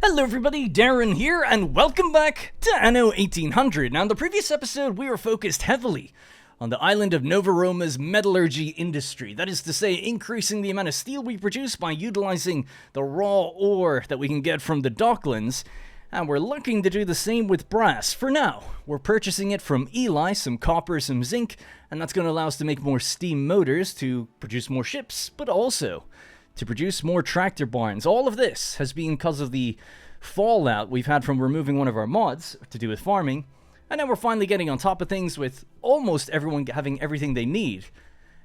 Hello everybody, Darren here, and welcome back to Anno 1800. Now in the previous episode, we were focused heavily on the island of Nova Roma's metallurgy industry. That is to say, increasing the amount of steel we produce by utilizing the raw ore that we can get from the docklands. And we're looking to do the same with brass. For now, we're purchasing it from Eli, some copper, some zinc, and that's going to allow us to make more steam motors to produce more ships, but also to produce more tractor barns. All of this has been because of the fallout we've had from removing one of our mods to do with farming, and now we're finally getting on top of things with almost everyone having everything they need,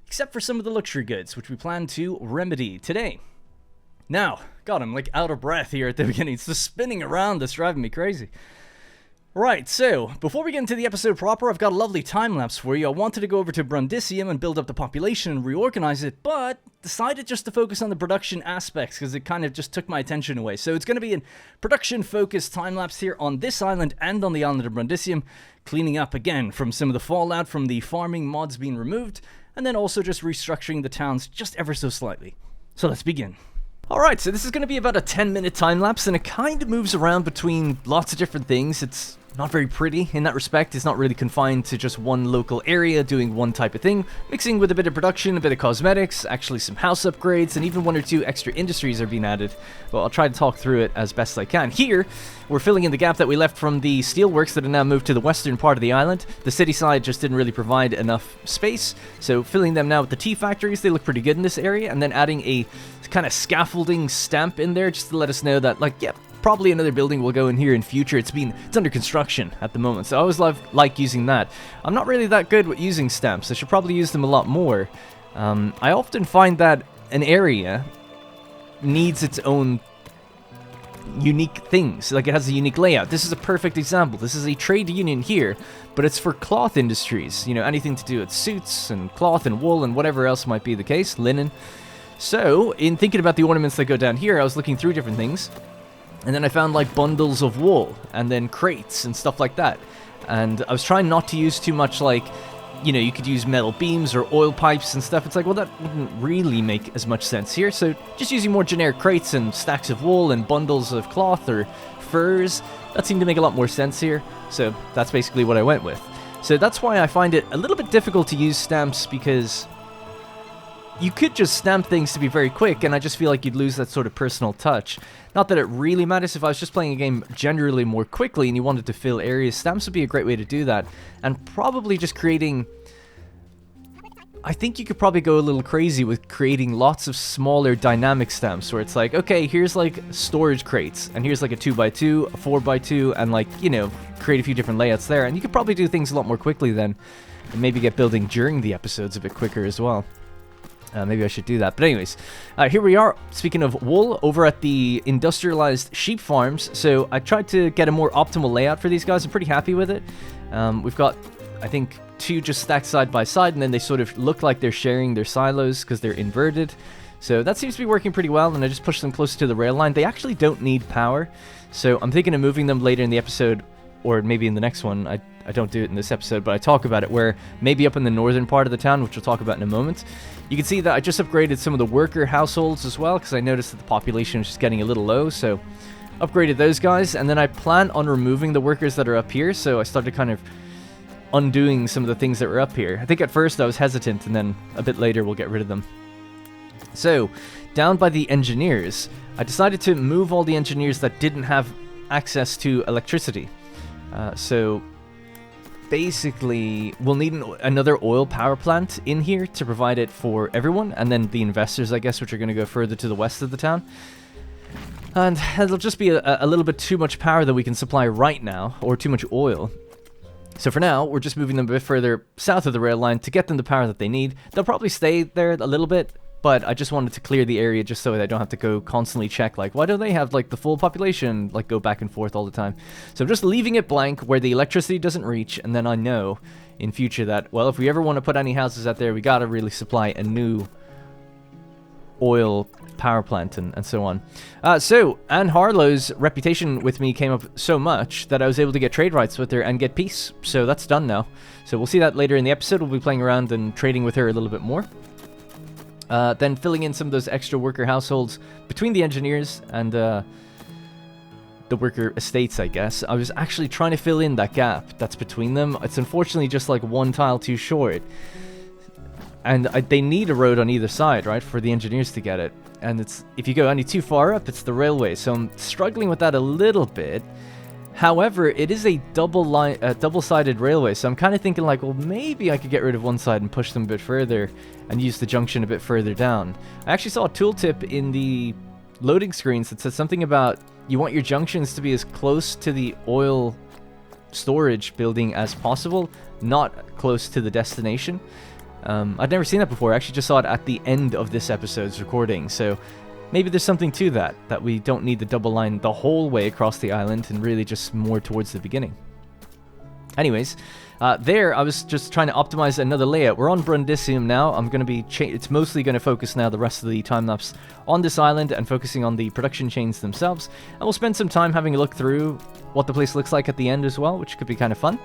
except for some of the luxury goods, which we plan to remedy today. Now, God, I'm like out of breath here at the beginning. It's just spinning around that's driving me crazy. Right, so, before we get into the episode proper, I've got a lovely time-lapse for you. I wanted to go over to Brundisium and build up the population and reorganize it, but decided just to focus on the production aspects because it kind of just took my attention away. So it's going to be a production-focused time-lapse here on this island and on the island of Brundisium, cleaning up again from some of the fallout from the farming mods being removed, and then also just restructuring the towns just ever so slightly. So let's begin. Alright, so this is going to be about a 10-minute time-lapse, and it kind of moves around between lots of different things. It's not very pretty in that respect. It's not really confined to just one local area doing one type of thing, mixing with a bit of production, a bit of cosmetics, actually some house upgrades, and even one or two extra industries are being added. Well, I'll try to talk through it as best I can. Here, we're filling in the gap that we left from the steelworks that are now moved to the western part of the island. The city side just didn't really provide enough space, so filling them now with the tea factories. They look pretty good in this area, and then adding a kind of scaffolding stamp in there just to let us know that, like, yep, probably another building will go in here in future. It's under construction at the moment, so I always like using that. I'm not really that good with using stamps. I should probably use them a lot more. I often find that an area needs its own unique things, like it has a unique layout. This is a perfect example. This is a trade union here, but it's for cloth industries, you know, anything to do with suits and cloth and wool and whatever else might be the case, linen. So, in thinking about the ornaments that go down here, I was looking through different things, and then I found like bundles of wool, and then crates and stuff like that. And I was trying not to use too much, like, you know, you could use metal beams or oil pipes and stuff. It's like, well, that wouldn't really make as much sense here. So just using more generic crates and stacks of wool and bundles of cloth or furs, that seemed to make a lot more sense here. So that's basically what I went with. So that's why I find it a little bit difficult to use stamps, because you could just stamp things to be very quick, and I just feel like you'd lose that sort of personal touch. Not that it really matters. If I was just playing a game generally more quickly and you wanted to fill areas, stamps would be a great way to do that. And probably just creating... I think you could probably go a little crazy with creating lots of smaller dynamic stamps, where it's like, okay, here's like storage crates, and here's like a 2x2, a 4x2, and like, you know, create a few different layouts there. And you could probably do things a lot more quickly then, and maybe get building during the episodes a bit quicker as well. Maybe I should do that. But anyways, here we are, speaking of wool, over at the industrialized sheep farms. So I tried to get a more optimal layout for these guys. I'm pretty happy with it. We've got, I think, two just stacked side by side, and then they sort of look like they're sharing their silos because they're inverted. So that seems to be working pretty well, and I just pushed them closer to the rail line. They actually don't need power, so I'm thinking of moving them later in the episode, or maybe in the next one. I don't do it in this episode, but I talk about it, where maybe up in the northern part of the town, which we'll talk about in a moment. You can see that I just upgraded some of the worker households as well, because I noticed that the population is just getting a little low, so upgraded those guys. And then I plan on removing the workers that are up here, so I started kind of undoing some of the things that were up here. I think at first I was hesitant, and then a bit later we'll get rid of them. So, down by the engineers, I decided to move all the engineers that didn't have access to electricity. So basically, we'll need another oil power plant in here to provide it for everyone, and then the investors, I guess, which are going to go further to the west of the town. And it'll just be a little bit too much power that we can supply right now, or too much oil. So for now, we're just moving them a bit further south of the rail line to get them the power that they need. They'll probably stay there a little bit, but I just wanted to clear the area just so that I don't have to go constantly check, like, why don't they have, like, the full population, like, go back and forth all the time. So I'm just leaving it blank where the electricity doesn't reach, and then I know in future that, well, if we ever want to put any houses out there, we gotta really supply a new oil power plant and so on. So, Anne Harlow's reputation with me came up so much that I was able to get trade rights with her and get peace. So that's done now. So we'll see that later in the episode. We'll be playing around and trading with her a little bit more. Then filling in some of those extra worker households between the engineers and the worker estates, I guess, I was actually trying to fill in that gap that's between them. It's unfortunately just like one tile too short. And they need a road on either side, right, for the engineers to get it. And it's if you go any too far up, it's the railway. So I'm struggling with that a little bit. However, it is a double-sided railway, so I'm kind of thinking like, well, maybe I could get rid of one side and push them a bit further and use the junction a bit further down. I actually saw a tooltip in the loading screens that said something about you want your junctions to be as close to the oil storage building as possible, not close to the destination. I'd never seen that before. I actually just saw it at the end of this episode's recording, so maybe there's something to that we don't need the double line the whole way across the island and really just more towards the beginning. Anyways, there I was just trying to optimize another layout. We're on Brundisium now. I'm going to be it's mostly going to focus now the rest of the time-lapse on this island and focusing on the production chains themselves. And we'll spend some time having a look through what the place looks like at the end as well, which could be kind of fun.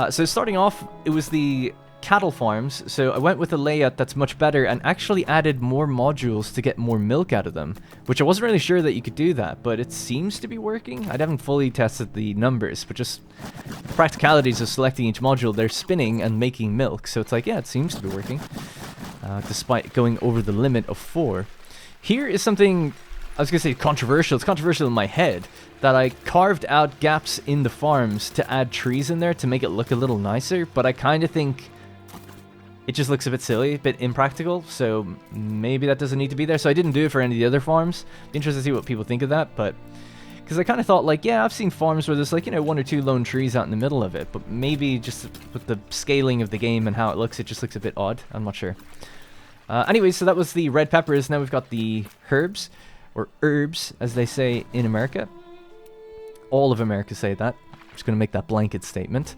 So starting off, it was the cattle farms, so I went with a layout that's much better and actually added more modules to get more milk out of them, which I wasn't really sure that you could do that, but it seems to be working. I haven't fully tested the numbers, but just practicalities of selecting each module, they're spinning and making milk, so it's like, yeah, it seems to be working, despite going over the limit of 4. Here is something, I was going to say controversial, it's controversial in my head, that I carved out gaps in the farms to add trees in there to make it look a little nicer, but I kind of think it just looks a bit silly, a bit impractical, so maybe that doesn't need to be there. So I didn't do it for any of the other farms. Be interested to see what people think of that, but because I kind of thought like, yeah, I've seen farms where there's like, you know, 1 or 2 lone trees out in the middle of it, but maybe just with the scaling of the game and how it just looks a bit odd. I'm not sure. Anyway, so that was the red peppers. Now we've got the herbs, or herbs, as they say in America. All of America say that. I'm just going to make that blanket statement.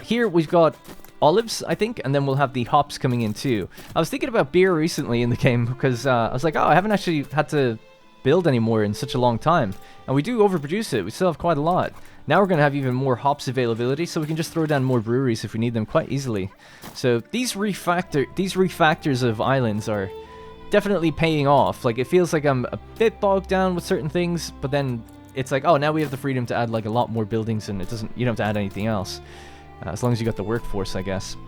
Here we've got olives, I think, and then we'll have the hops coming in too. I was thinking about beer recently in the game because I was like, oh, I haven't actually had to build anymore in such a long time. And we do overproduce it. We still have quite a lot. Now we're going to have even more hops availability, so we can just throw down more breweries if we need them quite easily. So these refactors of islands are definitely paying off. Like, it feels like I'm a bit bogged down with certain things, but then it's like, oh, now we have the freedom to add like a lot more buildings, and you don't have to add anything else. As long as you got the workforce, I guess.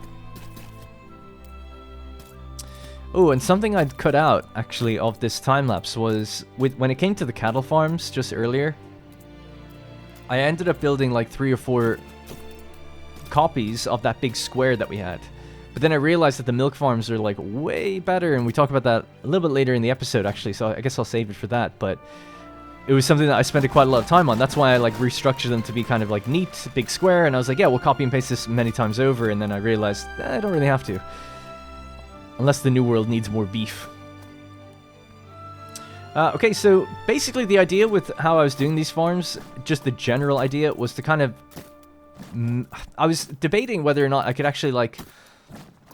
Oh, and something I'd cut out, actually, of this time-lapse was, when it came to the cattle farms just earlier, I ended up building like 3 or 4 copies of that big square that we had. But then I realized that the milk farms are like way better, and we talk about that a little bit later in the episode, actually, so I guess I'll save it for that, but it was something that I spent quite a lot of time on. That's why I like restructured them to be kind of like neat, big square, and I was like, yeah, we'll copy and paste this many times over, and then I realized, I don't really have to. Unless the new world needs more beef. Okay, so basically the idea with how I was doing these farms, just the general idea, was to kind of... I was debating whether or not I could actually like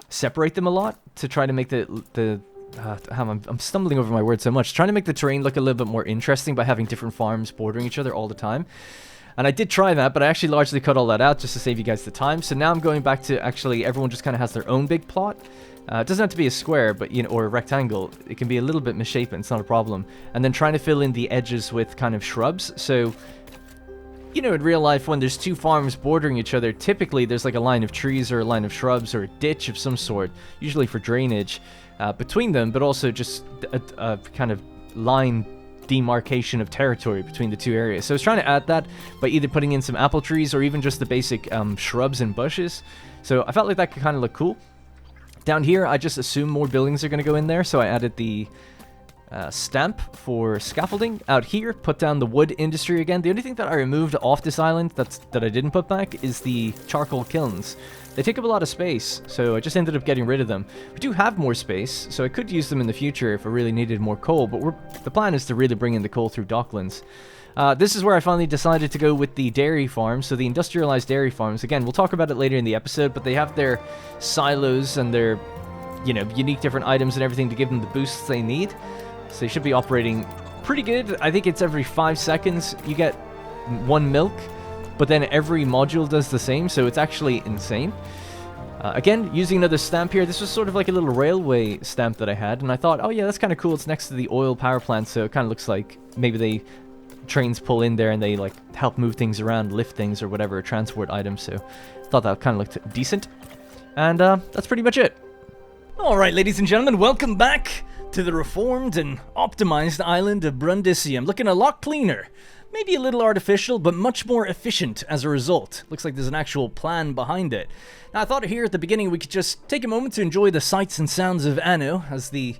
separate them a lot to try to make I'm stumbling over my words so much. Trying to make the terrain look a little bit more interesting by having different farms bordering each other all the time. And I did try that, but I actually largely cut all that out just to save you guys the time. So now I'm going back to actually everyone just kind of has their own big plot. It doesn't have to be a square, but or a rectangle. It can be a little bit misshapen. It's not a problem. And then trying to fill in the edges with kind of shrubs. So, in real life, when there's 2 farms bordering each other, typically there's like a line of trees or a line of shrubs or a ditch of some sort, usually for drainage. Between them, but also just a kind of line demarcation of territory between the 2 areas. So I was trying to add that by either putting in some apple trees or even just the basic shrubs and bushes. So I felt like that could kind of look cool. Down here, I just assume more buildings are going to go in there, so I added the stamp for scaffolding. Out here, put down the wood industry again. The only thing that I removed off this island that I didn't put back is the charcoal kilns. They take up a lot of space, so I just ended up getting rid of them. We do have more space, so I could use them in the future if I really needed more coal, but the plan is to really bring in the coal through Docklands. This is where I finally decided to go with the dairy farms, so the industrialized dairy farms. Again, we'll talk about it later in the episode, but they have their silos and their, unique different items and everything to give them the boosts they need. So they should be operating pretty good. I think it's every 5 seconds you get 1 milk, but then every module does the same, so it's actually insane. Again, using another stamp here. This was sort of like a little railway stamp that I had, and I thought, oh yeah, that's kind of cool. It's next to the oil power plant, so it kind of looks like maybe they trains pull in there and they like help move things around, lift things or whatever, transport items. So thought that kind of looked decent. And that's pretty much it. Alright, ladies and gentlemen, welcome back to the reformed and optimized island of Brundisium. Looking a lot cleaner. Maybe a little artificial, but much more efficient as a result. Looks like there's an actual plan behind it. Now, I thought here at the beginning we could just take a moment to enjoy the sights and sounds of Anno as the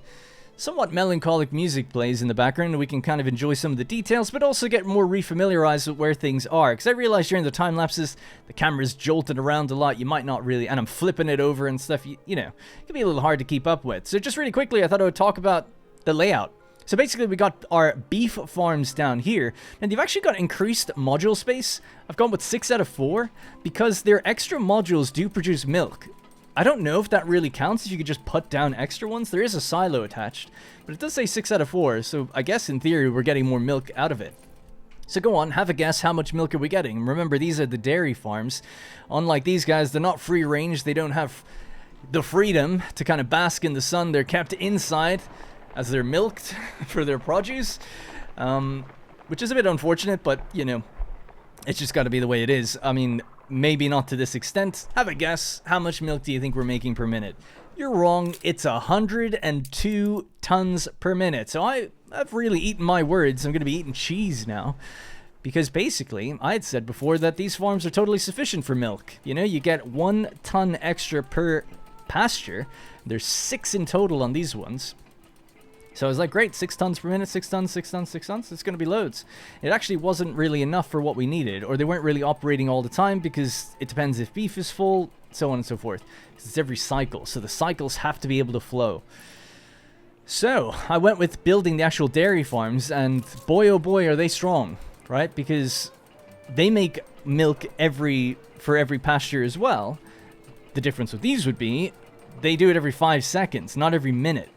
somewhat melancholic music plays in the background, and we can kind of enjoy some of the details, but also get more refamiliarized with where things are. Because I realized during the time lapses, the camera's jolted around a lot. You might not really, and I'm flipping it over and stuff, you know, it can be a little hard to keep up with. So just really quickly, I thought I would talk about the layout. So basically, we got our beef farms down here, and they've actually got increased module space. I've gone with 6 out of 4, because their extra modules do produce milk. I don't know if that really counts, if you could just put down extra ones. There is a silo attached, but it does say 6 out of 4, so I guess in theory we're getting more milk out of it. So go on, have a guess, how much milk are we getting? Remember, these are the dairy farms. Unlike these guys, they're not free range, they don't have the freedom to kind of bask in the sun. They're kept inside as they're milked for their produce, which is a bit unfortunate, but, you know, it's just got to be the way it is. I mean, maybe not to this extent. Have a guess. How much milk do you think we're making per minute? You're wrong. It's 102 tons per minute. So I've really eaten my words. I'm going to be eating cheese now. Because basically, I had said before that these farms are totally sufficient for milk. You know, you get 1 ton extra per pasture. There's 6 in total on these ones. So I was like, great, 6 tons per minute, 6 tons, 6 tons, 6 tons. It's going to be loads. It actually wasn't really enough for what we needed, or they weren't really operating all the time because it depends if beef is full, so on and so forth. It's every cycle, so the cycles have to be able to flow. So I went with building the actual dairy farms, and boy oh boy are they strong, right? Because they make milk for every pasture as well. The difference with these would be they do it every 5 seconds, not every minute.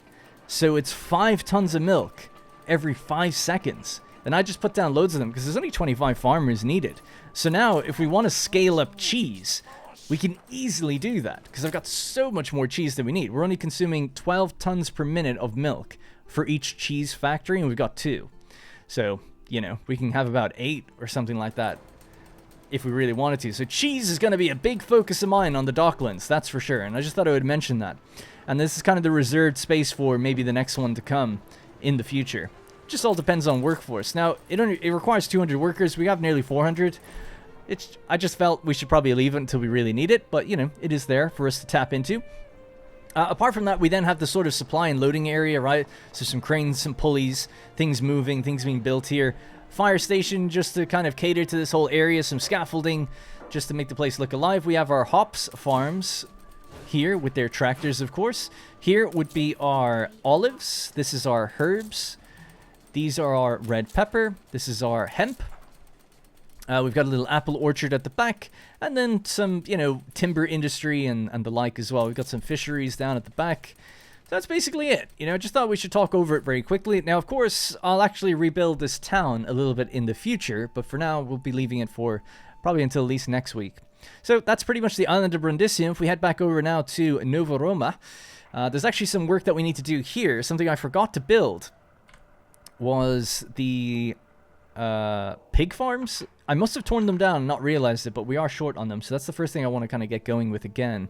So it's 5 tons of milk every 5 seconds. And I just put down loads of them because there's only 25 farmers needed. So now if we want to scale up cheese, we can easily do that because I've got so much more cheese than we need. We're only consuming 12 tons per minute of milk for each cheese factory, and we've got 2. So, you know, we can have about 8 or something like that if we really wanted to. So cheese is going to be a big focus of mine on the Docklands, that's for sure. And I just thought I would mention that. And this is kind of the reserved space for maybe the next one to come in the future. It just all depends on workforce. Now, it requires 200 workers. We have nearly 400. I just felt we should probably leave it until we really need it. But, you know, it is there for us to tap into. Apart from that, we then have the sort of supply and loading area, right? So some cranes, some pulleys, things moving, things being built here. Fire station just to kind of cater to this whole area. Some scaffolding just to make the place look alive. We have our hops farms here with their tractors, of course. Here would be our olives. This is our herbs. These are our red pepper. This is our hemp. We've got a little apple orchard at the back, and then some, you know, timber industry and the like as well. We've got some fisheries down at the back. So that's basically it. You know, I just thought we should talk over it very quickly. Now, of course, I'll actually rebuild this town a little bit in the future, but for now, we'll be leaving it for probably until at least next week. So that's pretty much the island of Brundisium. If we head back over now to Nova Roma, there's actually some work that we need to do here. Something I forgot to build was the pig farms. I must have torn them down and not realized it, but we are short on them. So that's the first thing I want to kind of get going with again.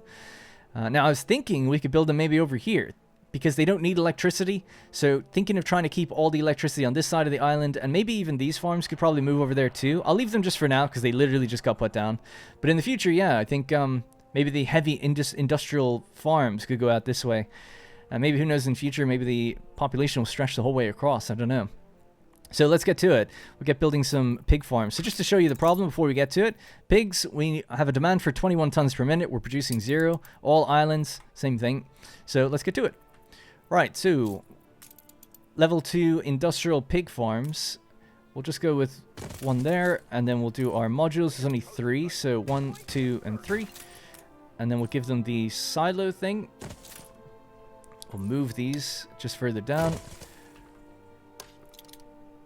Now, I was thinking we could build them maybe over here, because they don't need electricity. So thinking of trying to keep all the electricity on this side of the island, and maybe even these farms could probably move over there too. I'll leave them just for now because they literally just got put down. But in the future, yeah, I think maybe the heavy industrial farms could go out this way. Maybe, who knows, in future, maybe the population will stretch the whole way across. I don't know. So let's get to it. We'll get building some pig farms. So just to show you the problem before we get to it, pigs, we have a demand for 21 tons per minute. We're producing 0. All islands, same thing. So let's get to it. Right, so level 2 industrial pig farms. We'll just go with 1 there, and then we'll do our modules. There's only 3, so 1, 2, and 3. And then we'll give them the silo thing. We'll move these just further down.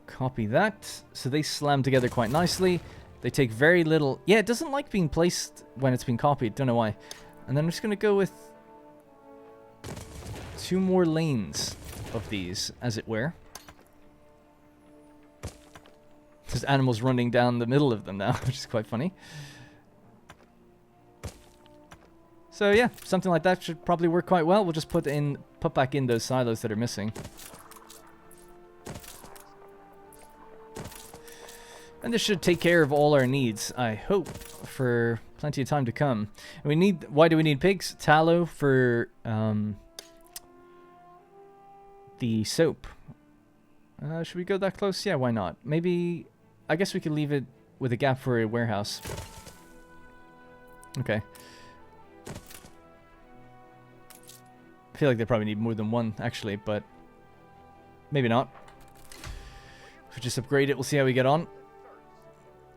Copy that. So they slam together quite nicely. They take very little... Yeah, it doesn't like being placed when it's been copied. Don't know why. And then I'm just going to go with 2 more lanes of these, as it were. Just animals running down the middle of them now, which is quite funny. So yeah, something like that should probably work quite well. We'll just put back in those silos that are missing. And this should take care of all our needs, I hope, for plenty of time to come. Why do we need pigs? Tallow for the soap. Should we go that close? Yeah, why not? Maybe, I guess we could leave it with a gap for a warehouse. Okay. I feel like they probably need more than one, actually, but maybe not. If we just upgrade it, we'll see how we get on.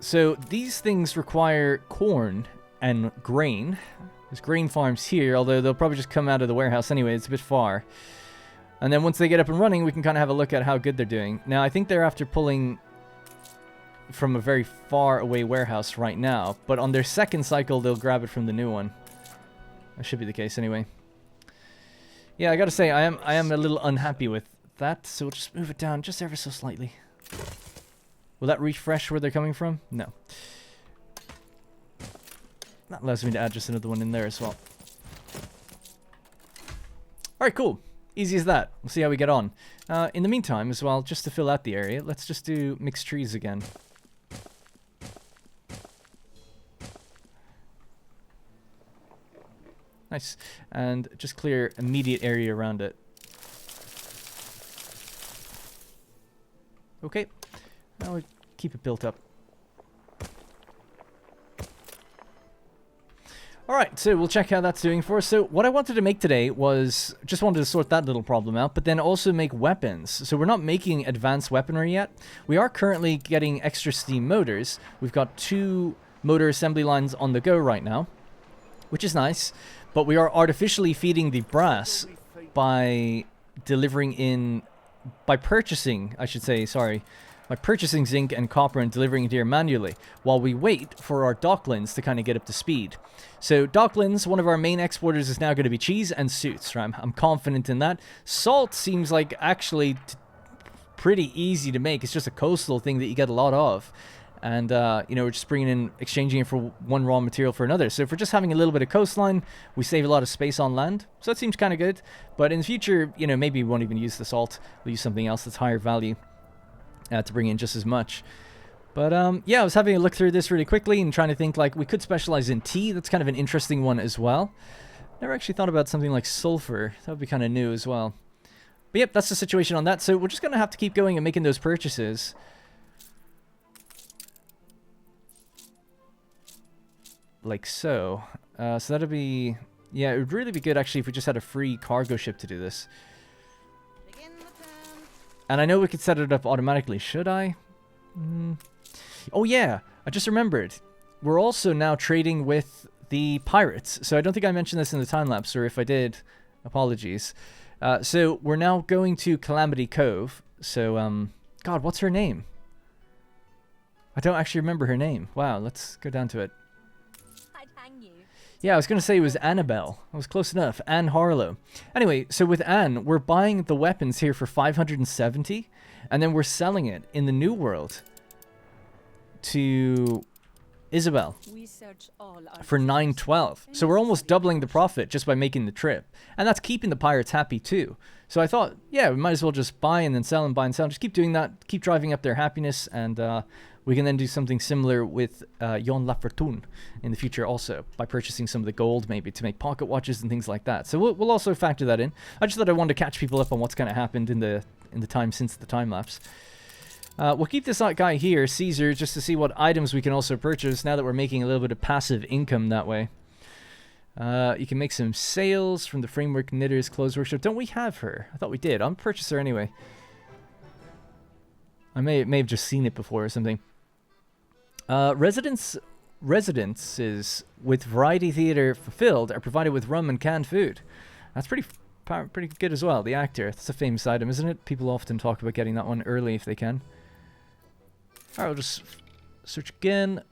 So these things require corn and grain. There's grain farms here, although they'll probably just come out of the warehouse anyway. It's a bit far. And then once they get up and running, we can kind of have a look at how good they're doing. Now, I think they're after pulling from a very far away warehouse right now, but on their second cycle, they'll grab it from the new one. That should be the case anyway. Yeah, I gotta say, I am a little unhappy with that, so we'll just move it down just ever so slightly. Will that refresh where they're coming from? No. That allows me to add just another one in there as well. Alright, cool. Easy as that. We'll see how we get on. In the meantime, as well, just to fill out the area, let's just do mixed trees again. Nice. And just clear immediate area around it. Okay. Now we'll keep it built up. Alright, so we'll check how that's doing for us. So what I wanted to make today was, just wanted to sort that little problem out, but then also make weapons. So we're not making advanced weaponry yet. We are currently getting extra steam motors. We've got 2 motor assembly lines on the go right now, which is nice. But we are artificially feeding the brass by purchasing, I should say, sorry, by purchasing zinc and copper and delivering it here manually, while we wait for our docklins to kind of get up to speed. So docklins, one of our main exporters is now going to be cheese and suits, right? I'm confident in that. Salt seems like actually pretty easy to make. It's just a coastal thing that you get a lot of. And, you know, we're just exchanging it for one raw material for another. So if we're just having a little bit of coastline, we save a lot of space on land. So that seems kind of good. But in the future, you know, maybe we won't even use the salt. We'll use something else that's higher value to bring in just as much. But, yeah, I was having a look through this really quickly and trying to think, like, we could specialize in tea. That's kind of an interesting one as well. Never actually thought about something like sulfur. That would be kind of new as well. But, yep, that's the situation on that. So we're just going to have to keep going and making those purchases. Like so. So that'd be... Yeah, it would really be good, actually, if we just had a free cargo ship to do this. And I know we could set it up automatically. Should I? Oh, yeah. I just remembered. We're also now trading with the pirates. So I don't think I mentioned this in the time-lapse, or if I did, apologies. So we're now going to Calamity Cove. So, God, what's her name? I don't actually remember her name. Wow, let's go down to it. Yeah, I was going to say it was Annabelle. I was close enough. Anne Harlow. Anyway, so with Anne, we're buying the weapons here for 570, and then we're selling it in the New World to Isabel for 912. So we're almost doubling the profit just by making the trip. And that's keeping the pirates happy too. So I thought, yeah, we might as well just buy and then sell and buy and sell. Just keep doing that. Keep driving up their happiness, and we can then do something similar with Yon La Fortune in the future also, by purchasing some of the gold maybe to make pocket watches and things like that. So we'll also factor that in. I just thought I wanted to catch people up on what's kind of happened in the time since the time lapse. We'll keep this guy here, Caesar, just to see what items we can also purchase now that we're making a little bit of passive income that way. You can make some sales from the Framework Knitter's Clothes Workshop. Don't we have her? I thought we did. I'm a purchaser anyway. I may have just seen it before or something. Residences with Variety Theater fulfilled are provided with rum and canned food. That's pretty good as well. The actor, that's a famous item, isn't it? People often talk about getting that one early if they can. Alright, we'll just search again.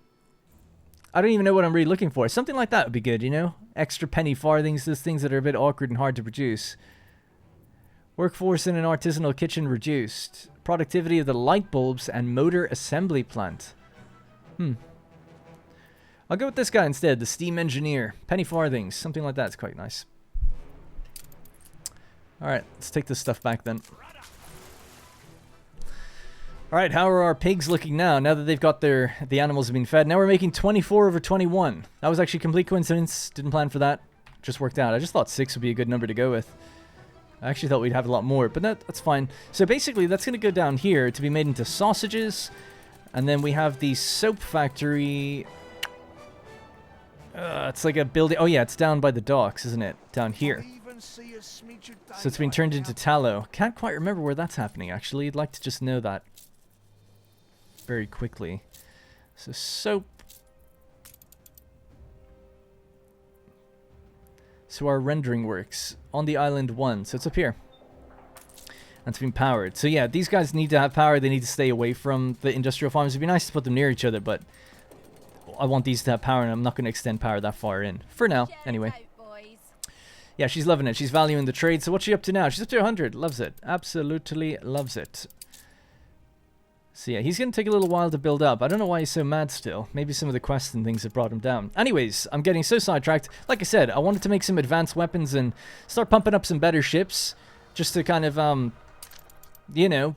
I don't even know what I'm really looking for. Something like that would be good, you know? Extra penny farthings, those things that are a bit awkward and hard to produce. Workforce in an artisanal kitchen reduced. Productivity of the light bulbs and motor assembly plant. I'll go with this guy instead, the steam engineer. Penny farthings, something like that. It's quite nice. Alright, let's take this stuff back then. Alright, how are our pigs looking now? Now that they've got the animals have been fed. Now we're making 24 over 21. That was actually a complete coincidence. Didn't plan for that. Just worked out. I just thought 6 would be a good number to go with. I actually thought we'd have a lot more, but that's fine. So basically, that's going to go down here to be made into sausages. And then we have the soap factory. It's like a building. Oh yeah, it's down by the docks, isn't it? Down here. So it's been turned into tallow. Can't quite remember where that's happening, actually. I'd like to just know that very quickly. So soap. So our rendering works on the island 1. So it's up here. And it's been powered. So yeah, these guys need to have power. They need to stay away from the industrial farms. It'd be nice to put them near each other, but I want these to have power, and I'm not going to extend power that far in. For now, anyway. Yeah, she's loving it. She's valuing the trade. So what's she up to now? She's up to 100. Loves it. Absolutely loves it. So yeah, he's going to take a little while to build up. I don't know why he's so mad still. Maybe some of the quests and things have brought him down. Anyways, I'm getting so sidetracked. Like I said, I wanted to make some advanced weapons and start pumping up some better ships. Just to kind of, you know,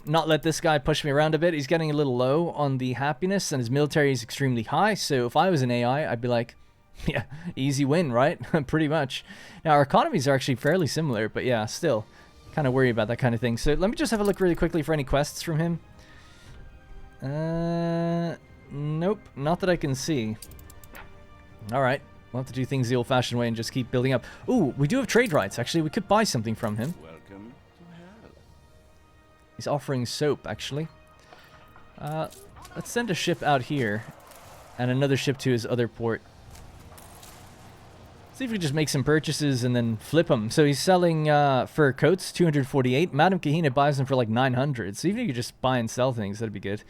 not let this guy push me around a bit. He's getting a little low on the happiness, and his military is extremely high. So if I was an AI, I'd be like, yeah, easy win, right? Pretty much. Now, our economies are actually fairly similar, but yeah, still kind of worry about that kind of thing. So let me just have a look really quickly for any quests from him. Nope, not that I can see. All right, we'll have to do things the old-fashioned way and just keep building up. Ooh, we do have trade rights. Actually, we could buy something from him. Welcome to hell. He's offering soap, actually. Let's send a ship out here and another ship to his other port. See if we can just make some purchases and then flip them. So he's selling fur coats, 248. Madame Kahina buys them for like 900. So even if you could just buy and sell things, that'd be good.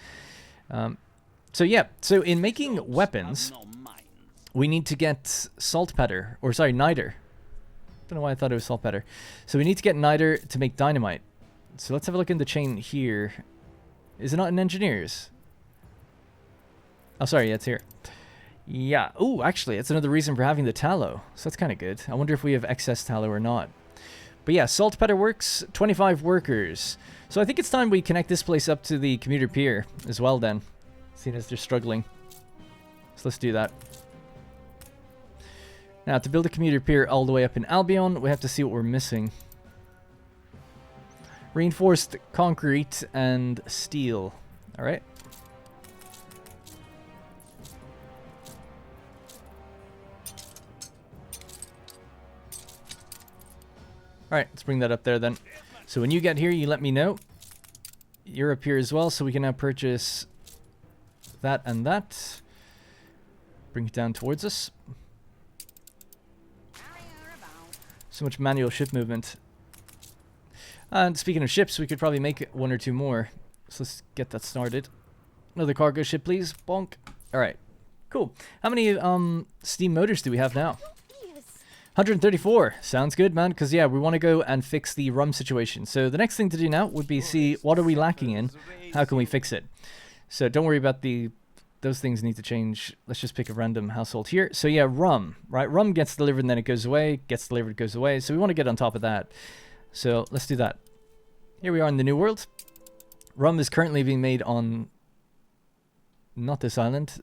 So yeah, so in making weapons, we need to get saltpeter, or sorry, niter. Don't know why I thought it was saltpeter. So we need to get niter to make dynamite. So let's have a look in the chain here. Is it not in engineers? Oh, sorry, yeah, it's here. Yeah. Oh, actually, it's another reason for having the tallow. So that's kind of good. I wonder if we have excess tallow or not. But yeah, saltpeter works. 25 workers. So I think it's time we connect this place up to the commuter pier as well then. Seeing as they're struggling. So let's do that. Now, to build a commuter pier all the way up in Albion, we have to see what we're missing. Reinforced concrete and steel. All right. Alright, let's bring that up there then. So when you get here, you let me know. You're up here as well, so we can now purchase that and that. Bring it down towards us. So much manual ship movement. And speaking of ships, we could probably make 1 or 2 more. So let's get that started. Another cargo ship, please. Bonk. Alright, cool. How many steam motors do we have now? 134. Sounds good, man, because, yeah, we want to go and fix the rum situation. So the next thing to do now would be see what are we lacking in, how can we fix it. So don't worry about those things need to change. Let's just pick a random household here. So, yeah, rum, right? Rum gets delivered and then it goes away, gets delivered, goes away. So we want to get on top of that. So let's do that. Here we are in the New World. Rum is currently being made on not this island.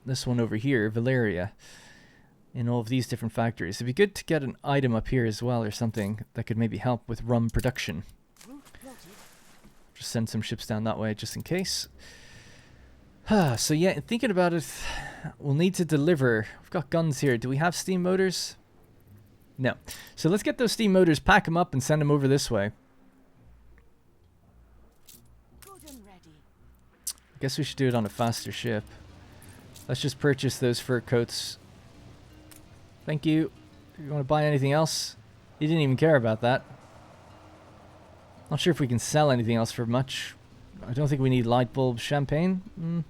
This one over here, Valeria. In all of these different factories. It'd be good to get an item up here as well or something that could maybe help with rum production. Just send some ships down that way just in case. So yeah, thinking about it, we'll need to deliver. We've got guns here. Do we have steam motors? No. So let's get those steam motors, pack them up and send them over this way. I guess we should do it on a faster ship. Let's just purchase those fur coats. Thank you. You want to buy anything else? You didn't even care about that. Not sure if we can sell anything else for much. I don't think we need light bulb champagne.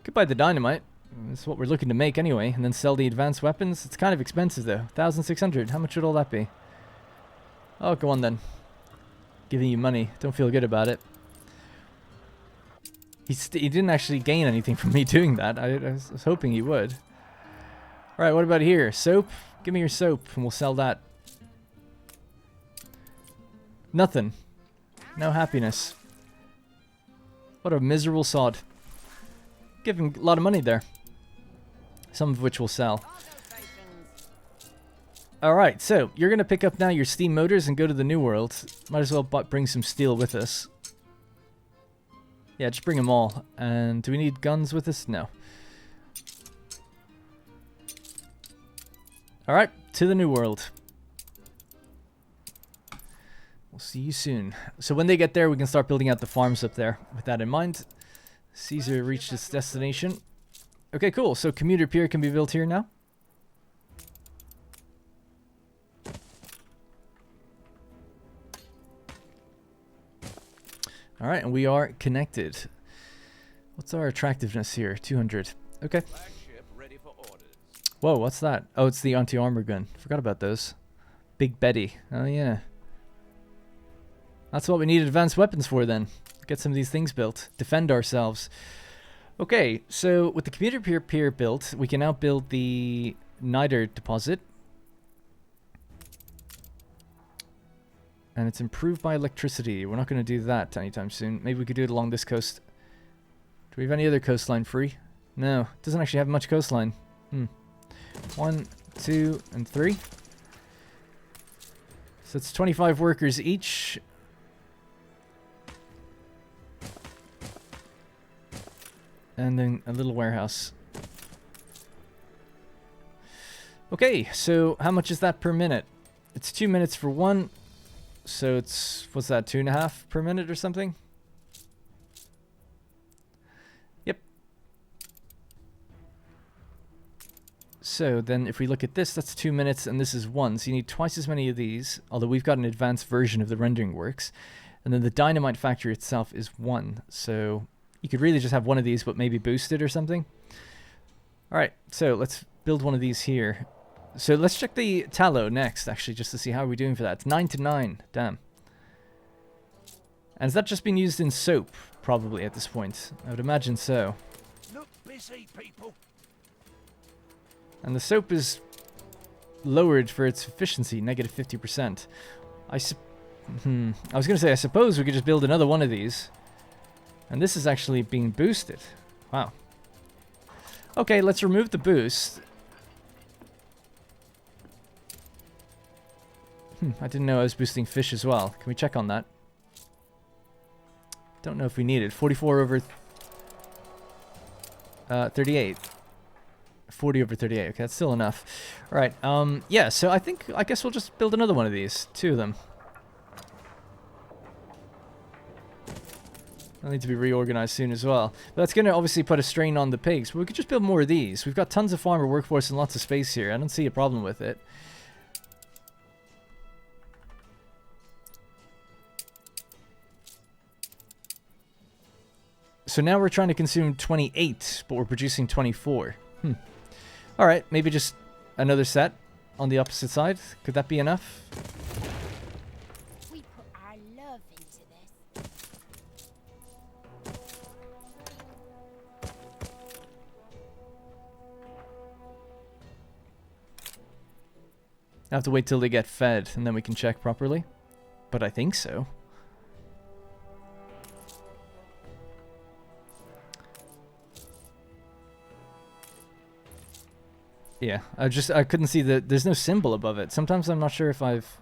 Could buy the dynamite. That's what we're looking to make anyway, and then sell the advanced weapons. It's kind of expensive though. 1,600. How much would all that be? Oh, go on then. Giving you money. Don't feel good about it. He didn't actually gain anything from me doing that. I was hoping he would. Alright, what about here? Soap? Give me your soap and we'll sell that. Nothing. No happiness. What a miserable sod. Give him a lot of money there. Some of which we'll sell. Alright, so you're going to pick up now your steam motors and go to the New World. Might as well bring some steel with us. Yeah, just bring them all. And do we need guns with us? No. Alright, to the New World. We'll see you soon. So when they get there, we can start building out the farms up there. With that in mind, Caesar reached its destination. Okay, cool. So commuter pier can be built here now. Alright, and we are connected. What's our attractiveness here? 200. Okay. Whoa, what's that? Oh, it's the anti-armor gun. Forgot about those. Big Betty. Oh, yeah. That's what we need advanced weapons for then. Get some of these things built. Defend ourselves. Okay, so with the commuter pier built, we can now build the niter deposit. And it's improved by electricity. We're not going to do that anytime soon. Maybe we could do it along this coast. Do we have any other coastline free? No, it doesn't actually have much coastline. 1, 2, and 3. So it's 25 workers each. And then a little warehouse. Okay, so how much is that per minute? It's 2 minutes for one. So it's, what's that, 2.5 per minute or something? Yep. So then if we look at this, that's 2 minutes and this is 1. So you need twice as many of these, although we've got an advanced version of the rendering works. And then the dynamite factory itself is 1. So you could really just have one of these, but maybe boost it or something. Alright, so let's build one of these here. So let's check the tallow next, actually, just to see how we're doing for that. It's 9 to 9. Damn. And has that just been used in soap, probably, at this point? I would imagine so. Look busy, people. And the soap is lowered for its efficiency, negative 50%. I was going to say, I suppose we could just build another one of these. And this is actually being boosted. Wow. Okay, let's remove the boost. I didn't know I was boosting fish as well. Can we check on that? Don't know if we need it. 44 over 38. 40 over 38. Okay, that's still enough. All right. Yeah, so I guess we'll just build another one of these. 2 of them. They'll need to be reorganized soon as well. But that's going to obviously put a strain on the pigs. But we could just build more of these. We've got tons of farmer workforce and lots of space here. I don't see a problem with it. So now we're trying to consume 28, but we're producing 24. Alright, maybe just another set on the opposite side. Could that be enough? We put our love into this. I have to wait till they get fed, and then we can check properly. But I think so. Yeah, I couldn't see there's no symbol above it. Sometimes I'm not sure if I've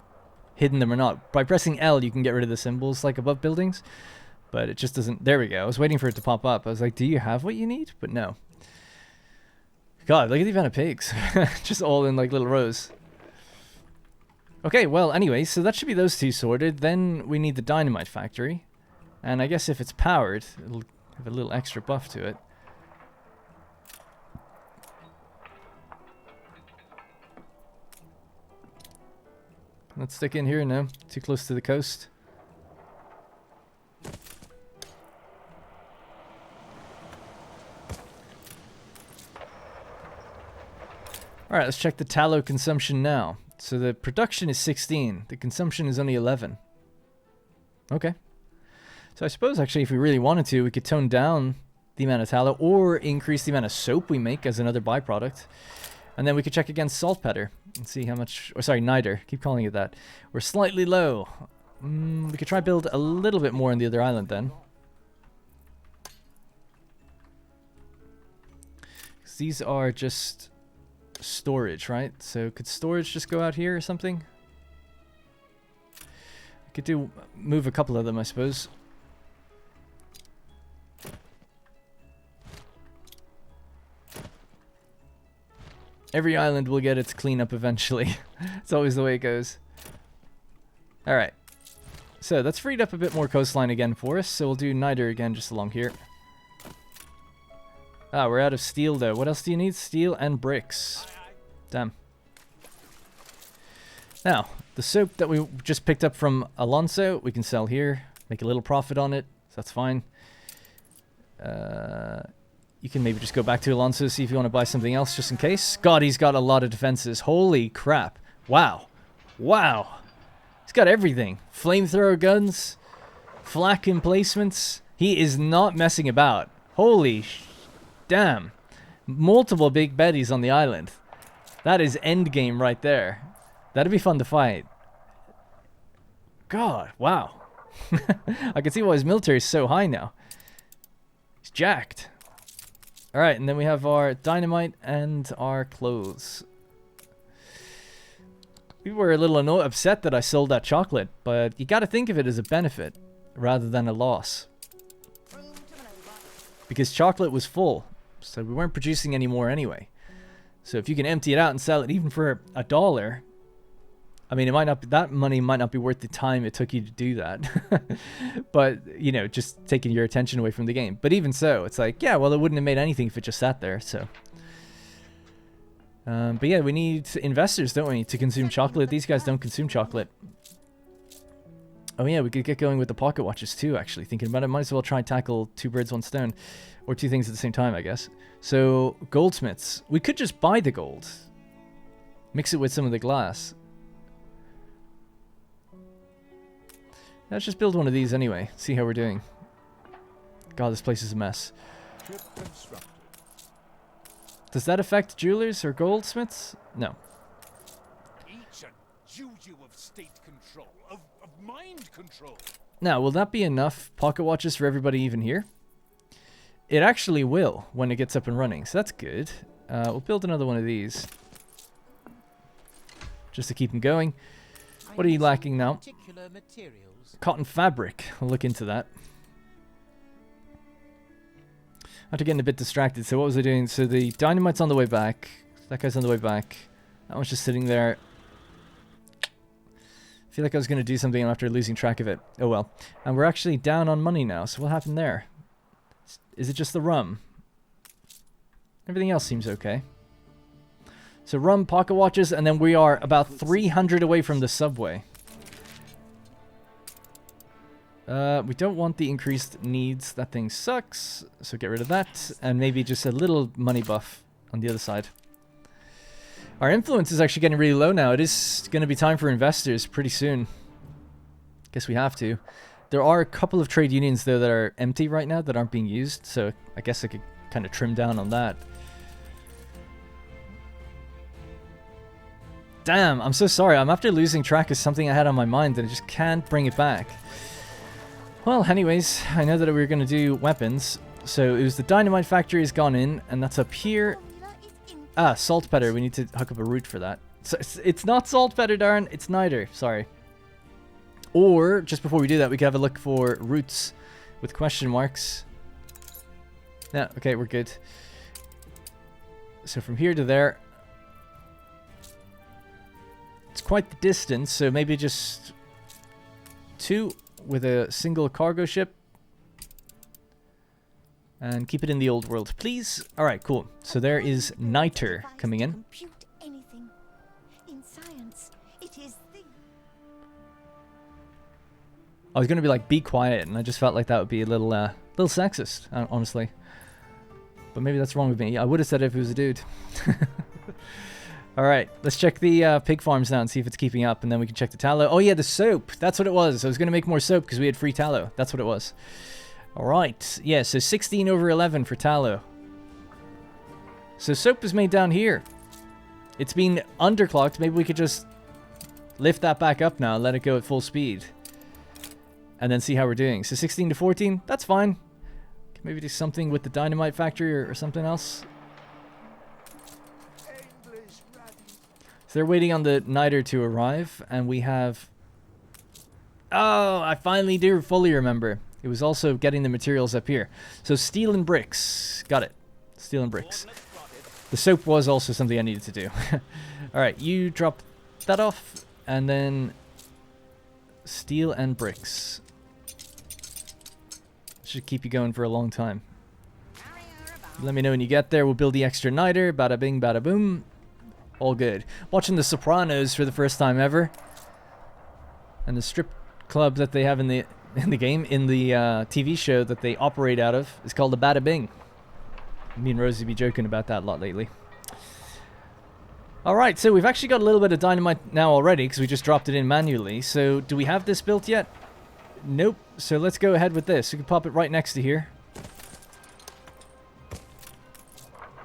hidden them or not. By pressing L, you can get rid of the symbols, like above buildings. But it just doesn't... There we go. I was waiting for it to pop up. I was like, do you have what you need? But no. God, look at the amount of pigs. Just all in, like, little rows. Okay, well, anyway, so that should be those two sorted. Then we need the dynamite factory. And I guess if it's powered, it'll have a little extra buff to it. Let's stick in here now. Too close to the coast. Alright, let's check the tallow consumption now. So the production is 16. The consumption is only 11. Okay. So I suppose actually if we really wanted to, we could tone down the amount of tallow or increase the amount of soap we make as another byproduct. And then we could check against saltpeter and see how much... Or sorry, niter. Keep calling it that. We're slightly low. We could try build a little bit more on the other island then. These are just storage, right? So could storage just go out here or something? We could move a couple of them, I suppose. Every island will get its cleanup eventually. It's always the way it goes. Alright. So that's freed up a bit more coastline again for us. So we'll do niter again just along here. Ah, we're out of steel though. What else do you need? Steel and bricks. Damn. Now, the soap that we just picked up from Alonso, we can sell here. Make a little profit on it. So that's fine. You can maybe just go back to Alonso, see if you want to buy something else just in case. God, he's got a lot of defenses. Holy crap. Wow. Wow. He's got everything. Flamethrower guns. Flak emplacements. He is not messing about. Holy damn. Multiple big betties on the island. That is endgame right there. That'd be fun to fight. God, wow. I can see why his military is so high now. He's jacked. Alright, and then we have our dynamite and our clothes. We were a little upset that I sold that chocolate, but you gotta think of it as a benefit rather than a loss. Because chocolate was full, so we weren't producing any more anyway. So if you can empty it out and sell it even for $1, I mean, it might not be, that money might not be worth the time it took you to do that. But, you know, just taking your attention away from the game. But even so, it's like, yeah, well, it wouldn't have made anything if it just sat there, so. But yeah, we need investors, don't we, to consume chocolate. These guys don't consume chocolate. Oh yeah, we could get going with the pocket watches too, actually. Thinking about it, might as well try and tackle 2 birds, 1 stone. Or 2 things at the same time, I guess. So, goldsmiths. We could just buy the gold. Mix it with some of the glass. Let's just build one of these anyway. See how we're doing. God, this place is a mess. Does that affect jewelers or goldsmiths? No. Each a juju of state control, of mind control. Now, will that be enough pocket watches for everybody even here? It actually will when it gets up and running, so that's good. We'll build another one of these. Just to keep them going. What are you lacking now? Cotton fabric. I'll look into that. After getting a bit distracted, so what was I doing? So the dynamite's on the way back. That guy's on the way back. That one's just sitting there. I feel like I was going to do something after losing track of it. Oh well. And we're actually down on money now, so what happened there? Is it just the rum? Everything else seems okay. So rum, pocket watches, and then we are about 300 away from the subway. We don't want the increased needs. That thing sucks. So get rid of that. And maybe just a little money buff on the other side. Our influence is actually getting really low now. It is going to be time for investors pretty soon. Guess we have to. There are a couple of trade unions, though, that are empty right now that aren't being used. So I guess I could kind of trim down on that. Damn, I'm so sorry. I'm after losing track of something I had on my mind and I just can't bring it back. Well, anyways, I know that we were going to do weapons. So it was the dynamite factory has gone in, and that's up here. Ah, saltpeter. We need to hook up a route for that. So it's not saltpeter, darn. It's niter. Sorry. Or, just before we do that, we could have a look for routes with question marks. Yeah, okay, we're good. So from here to there. It's quite the distance, so maybe just 2 with a single cargo ship. And keep it in the old world, please. Alright, cool. So there is niter coming in. Compute anything. In science, it is the... I was going to be like, be quiet, and I just felt like that would be a little sexist, honestly. But maybe that's wrong with me. I would have said it if it was a dude. Alright, let's check the pig farms now and see if it's keeping up, and then we can check the tallow. Oh yeah, the soap. That's what it was. I was going to make more soap because we had free tallow. That's what it was. Alright, yeah, so 16 over 11 for tallow. So soap is made down here. It's been underclocked. Maybe we could just lift that back up now and let it go at full speed. And then see how we're doing. So 16 to 14, that's fine. Can maybe do something with the dynamite factory or something else. So they're waiting on the niter to arrive, and we have... Oh, I finally do fully remember. It was also getting the materials up here. So steel and bricks. Got it. Steel and bricks. The soap was also something I needed to do. Alright, you drop that off, and then steel and bricks. Should keep you going for a long time. Let me know when you get there. We'll build the extra niter. Bada bing, bada boom. All good. Watching The Sopranos for the first time ever. And the strip club that they have in the game, in the TV show that they operate out of, is called the Bada Bing. Me and Rosie be joking about that a lot lately. Alright, so we've actually got a little bit of dynamite now already, because we just dropped it in manually. So, do we have this built yet? Nope. So let's go ahead with this. We can pop it right next to here.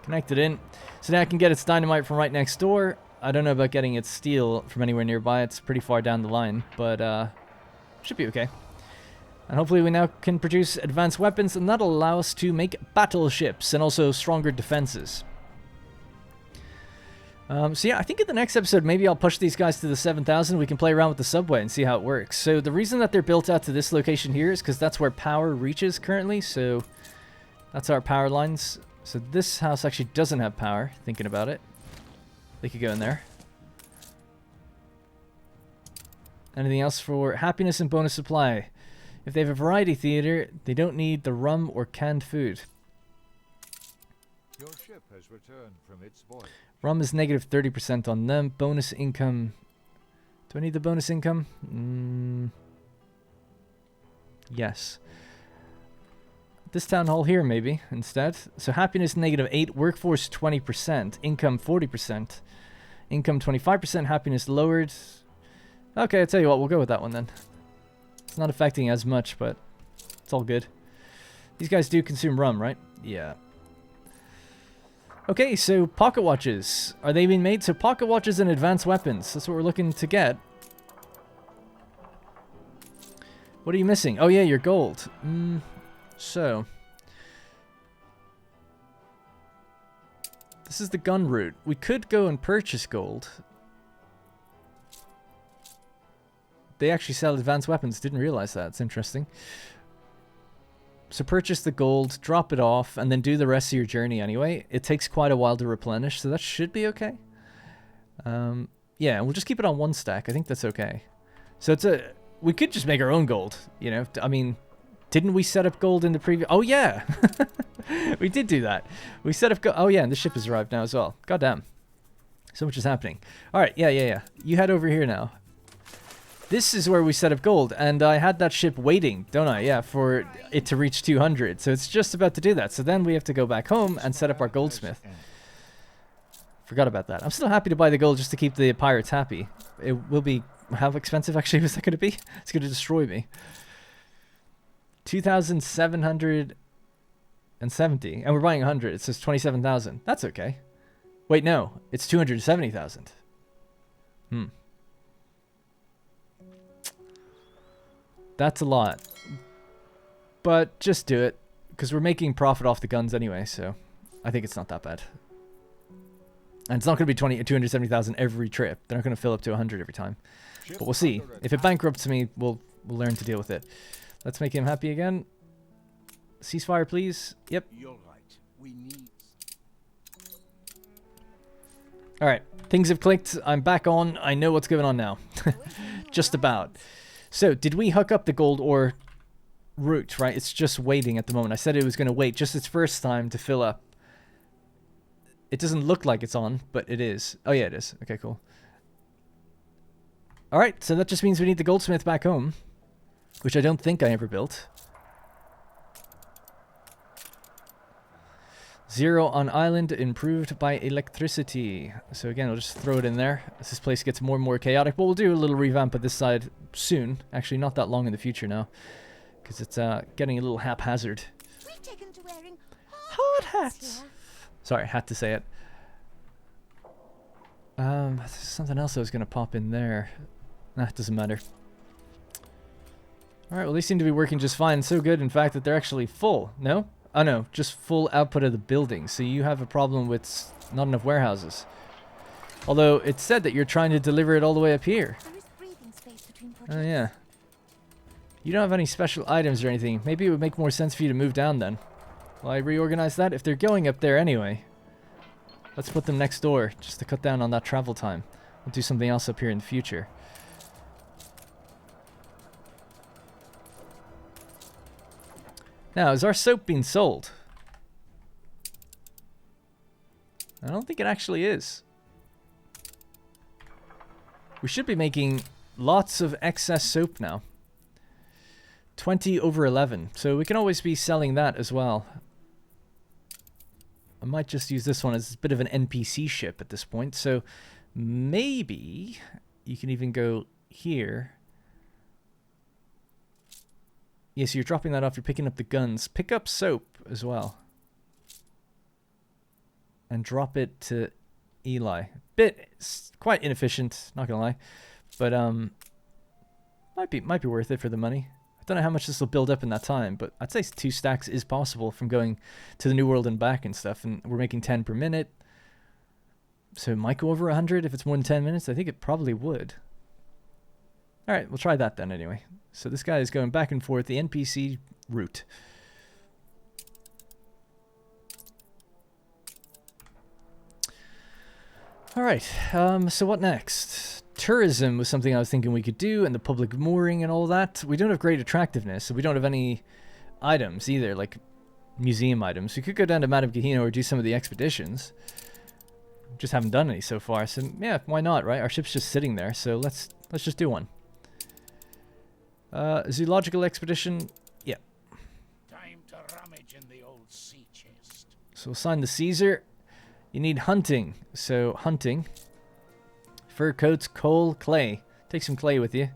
Connect it in. So now I can get its dynamite from right next door. I don't know about getting its steel from anywhere nearby. It's pretty far down the line, but should be okay. And hopefully we now can produce advanced weapons, and that'll allow us to make battleships and also stronger defenses. So yeah, I think in the next episode, maybe I'll push these guys to the 7,000. We can play around with the subway and see how it works. So the reason that they're built out to this location here is because that's where power reaches currently. So that's our power lines. So this house actually doesn't have power, thinking about it. They could go in there. Anything else for happiness and bonus supply? If they have a variety theater, they don't need the rum or canned food. Your ship has returned from its voyage. Rum is negative 30% on them. Bonus income. Do I need the bonus income? Yes. This town hall here, maybe, instead. So happiness negative 8, workforce 20%, income 40%, income 25%, happiness lowered. Okay, I'll tell you what, we'll go with that one then. It's not affecting as much, but it's all good. These guys do consume rum, right? Yeah. Okay, so pocket watches. Are they being made? So pocket watches and advanced weapons. That's what we're looking to get. What are you missing? Oh yeah, your gold. So, this is the gun route. We could go and purchase gold. They actually sell advanced weapons. Didn't realize that. It's interesting. So purchase the gold, drop it off, and then do the rest of your journey anyway. It takes quite a while to replenish, so that should be okay. Yeah, we'll just keep it on one stack. I think that's okay. So it's a... We could just make our own gold, you know. I mean... Didn't we set up gold in the previous... Oh, yeah! We did do that. We set up... Oh, yeah, and the ship has arrived now as well. Goddamn. So much is happening. Alright, yeah. You head over here now. This is where we set up gold, and I had that ship waiting, don't I? Yeah, for it to reach 200. So it's just about to do that. So then we have to go back home and set up our goldsmith. Forgot about that. I'm still happy to buy the gold just to keep the pirates happy. It will be... How expensive, actually, was that going to be? It's going to destroy me. 2,770, and we're buying 100. It says 27,000. That's okay. Wait, no, it's 270,000. That's a lot, but just do it because we're making profit off the guns anyway. So I think it's not that bad, and it's not going to be 270,000 every trip. They're not going to fill up to 100 every time, but we'll see. If it bankrupts me, we'll learn to deal with it. Let's make him happy again. Ceasefire, please. Yep. You're right. We need... Alright. Things have clicked. I'm back on. I know what's going on now. Just about. So, did we hook up the gold ore route, right? It's just waiting at the moment. I said it was going to wait just its first time to fill up. It doesn't look like it's on, but it is. Oh, yeah, it is. Okay, cool. Alright, so that just means we need the goldsmith back home. Which I don't think I ever built. 0 on island, improved by electricity. So again, we'll just throw it in there as this place gets more and more chaotic. But we'll do a little revamp of this side soon. Actually, not that long in the future now, because it's getting a little haphazard. We've taken to wearing Hard hats. here. Sorry, had to say it. There's something else I was going to pop in there. Nah, it doesn't matter. Alright, well, they seem to be working just fine. So good, in fact, that they're actually full. No? Oh, no. Just full output of the building. So you have a problem with not enough warehouses. Although, it said that you're trying to deliver it all the way up here. There is breathing space between Oh, projects. yeah. You don't have any special items or anything. Maybe it would make more sense for you to move down then. Well, I reorganize that. If they're going up there anyway, let's put them next door, just to cut down on that travel time. We'll do something else up here in the future. Now, is our soap being sold? I don't think it actually is. We should be making lots of excess soap now. 20 over 11. So we can always be selling that as well. I might just use this one as a bit of an NPC ship at this point. So maybe you can even go here. Yes, you're dropping that off. You're picking up the guns. Pick up soap as well. And drop it to Eli. It's quite inefficient, not gonna lie. But might be worth it for the money. I don't know how much this will build up in that time, but I'd say 2 stacks is possible from going to the New World and back and stuff. And we're making 10 per minute. So it might go over 100 if it's more than 10 minutes. I think it probably would. Alright, we'll try that then anyway. So this guy is going back and forth, the NPC route. Alright, so what next? Tourism was something I was thinking we could do, and the public mooring and all that. We don't have great attractiveness, so we don't have any items either, like museum items. We could go down to Madame Gehenna or do some of the expeditions. Just haven't done any so far, so yeah, why not, right? Our ship's just sitting there, so let's just do one. Zoological expedition, yeah. Time to rummage in the old sea chest. So we'll sign the Caesar. You need hunting, so hunting. Fur coats, coal, clay. Take some clay with you.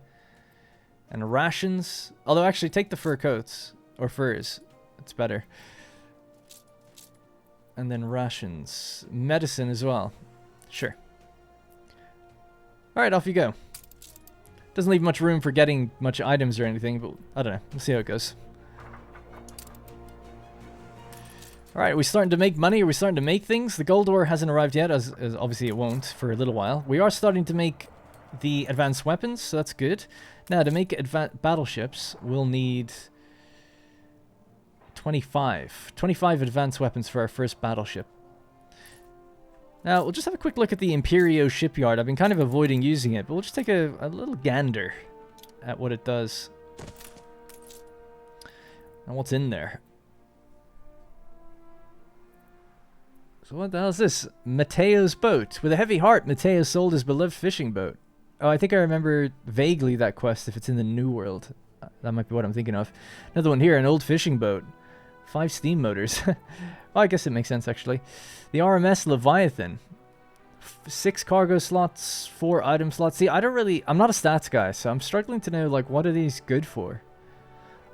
And rations. Although actually take the fur coats. Or furs. It's better. And then rations. Medicine as well. Sure. Alright, off you go. Doesn't leave much room for getting much items or anything, but I don't know. We'll see how it goes. Alright, are we starting to make money? Are we starting to make things? The gold ore hasn't arrived yet, as obviously it won't for a little while. We are starting to make the advanced weapons, so that's good. Now, to make battleships, we'll need 25. 25 advanced weapons for our first battleship. Now, we'll just have a quick look at the Imperio Shipyard. I've been kind of avoiding using it, but we'll just take a little gander at what it does. And what's in there. So what the hell is this? Matteo's boat. With a heavy heart, Matteo sold his beloved fishing boat. Oh, I think I remember vaguely that quest if it's in the New World. That might be what I'm thinking of. Another one here, an old fishing boat. 5 steam motors. Well, I guess it makes sense, actually. The RMS Leviathan. 6 cargo slots, 4 item slots. See, I'm not a stats guy, so I'm struggling to know, like, what are these good for?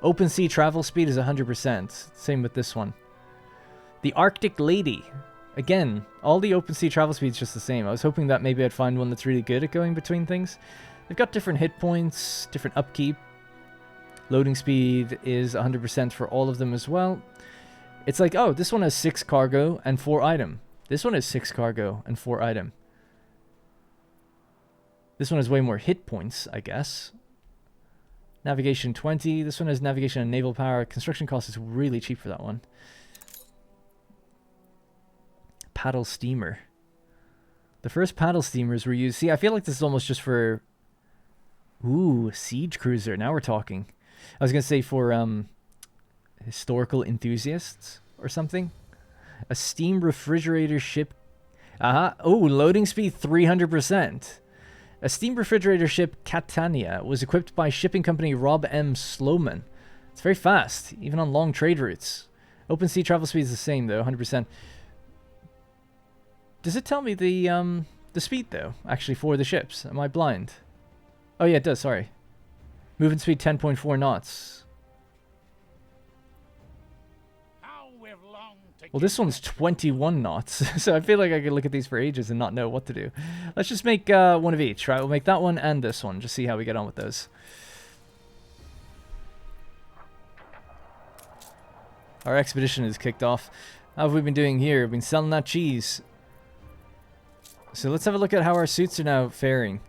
Open sea travel speed is 100%. Same with this one. The Arctic Lady. Again, all the open sea travel speed's just the same. I was hoping that maybe I'd find one that's really good at going between things. They've got different hit points, different upkeep. Loading speed is 100% for all of them as well. It's like, oh, this one has 6 cargo and 4 item. This one has 6 cargo and 4 item. This one has way more hit points, I guess. Navigation 20. This one has navigation and naval power. Construction cost is really cheap for that one. Paddle steamer. The first paddle steamers were used. See, I feel like this is almost just for... Ooh, siege cruiser. Now we're talking. I was going to say for historical enthusiasts or something. A steam refrigerator ship. Oh, loading speed 300%. A steam refrigerator ship Catania was equipped by shipping company Rob M. Sloman. It's very fast, even on long trade routes. Open sea travel speed is the same though, 100%. Does it tell me the speed though, actually, for the ships? Am I blind? Oh yeah, it does, sorry. Movement speed 10.4 knots. Well, this one's 21 knots, so I feel like I could look at these for ages and not know what to do. Let's just make one of each, right? We'll make that one and this one, just see how we get on with those. Our expedition is kicked off. How have we been doing here? We've been selling that cheese. So let's have a look at how our suits are now faring.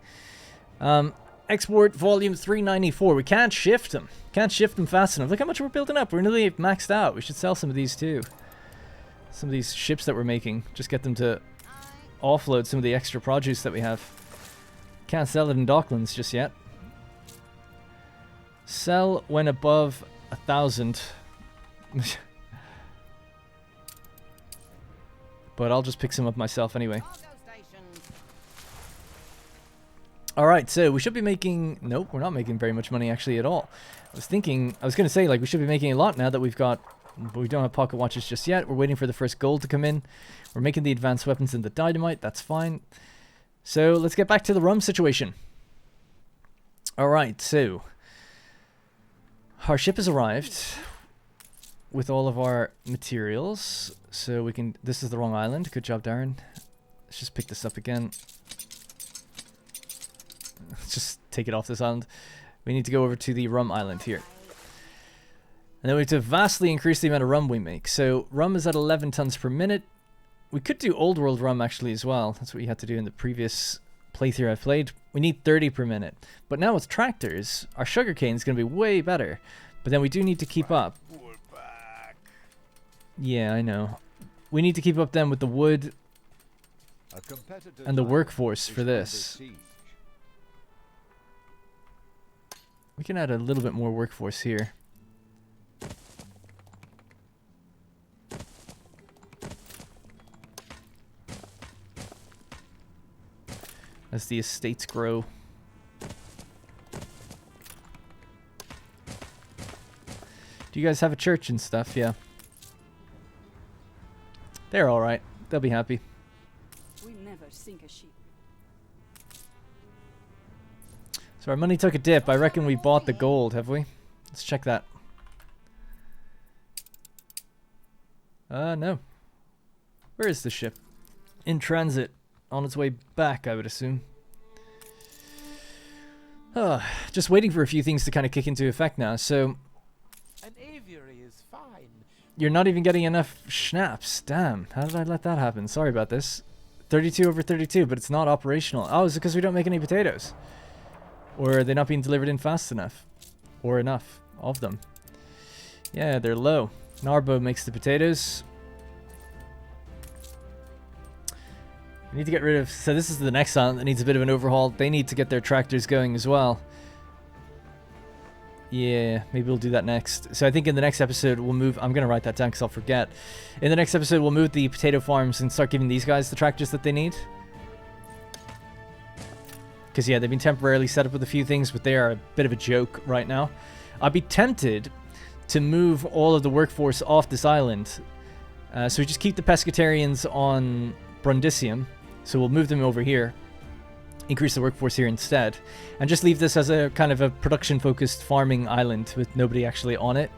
Export volume 394. We can't shift them. Can't shift them fast enough. Look how much we're building up. We're nearly maxed out. We should sell some of these too. Some of these ships that we're making. Just get them to offload some of the extra produce that we have. Can't sell it in Docklands just yet. Sell when above 1,000. But I'll just pick some up myself anyway. Alright, so we should be making... Nope, we're not making very much money actually at all. I was going to say, like, we should be making a lot now that we've got... But we don't have pocket watches just yet. We're waiting for the first gold to come in. We're making the advanced weapons and the dynamite. That's fine. So let's get back to the rum situation. Alright, so... Our ship has arrived with all of our materials. So we can... This is the wrong island. Good job, Darren. Let's just pick this up again. Let's just take it off this island. We need to go over to the rum island here. And then we have to vastly increase the amount of rum we make. So rum is at 11 tons per minute. We could do old world rum actually as well. That's what you had to do in the previous playthrough I played. We need 30 per minute. But now with tractors, our sugarcane is going to be way better. But then we do need to keep up. Yeah, I know. We need to keep up then with the wood and the workforce for this. We can add a little bit more workforce here. As the estates grow. Do you guys have a church and stuff? Yeah. They're alright. They'll be happy. We never sink a ship. So our money took a dip. I reckon we bought the gold, have we? Let's check that. No. Where is the ship? In transit. On its way back, I would assume. Just waiting for a few things to kind of kick into effect now. So, An aviary is fine. You're not even getting enough schnapps. Damn, how did I let that happen? Sorry about this. 32 over 32, but it's not operational. Oh, is it because we don't make any potatoes? Or are they not being delivered in fast enough? Or enough of them? Yeah, they're low. Narbo makes the potatoes. We need to get rid of... So this is the next island that needs a bit of an overhaul. They need to get their tractors going as well. Yeah, maybe we'll do that next. So I think in the next episode we'll move... I'm going to write that down because I'll forget. In the next episode we'll move the potato farms and start giving these guys the tractors that they need. Because yeah, they've been temporarily set up with a few things, but they are a bit of a joke right now. I'd be tempted to move all of the workforce off this island. So we just keep the pescatarians on Brundisium. So we'll move them over here, increase the workforce here instead, and just leave this as a kind of a production-focused farming island with nobody actually on it.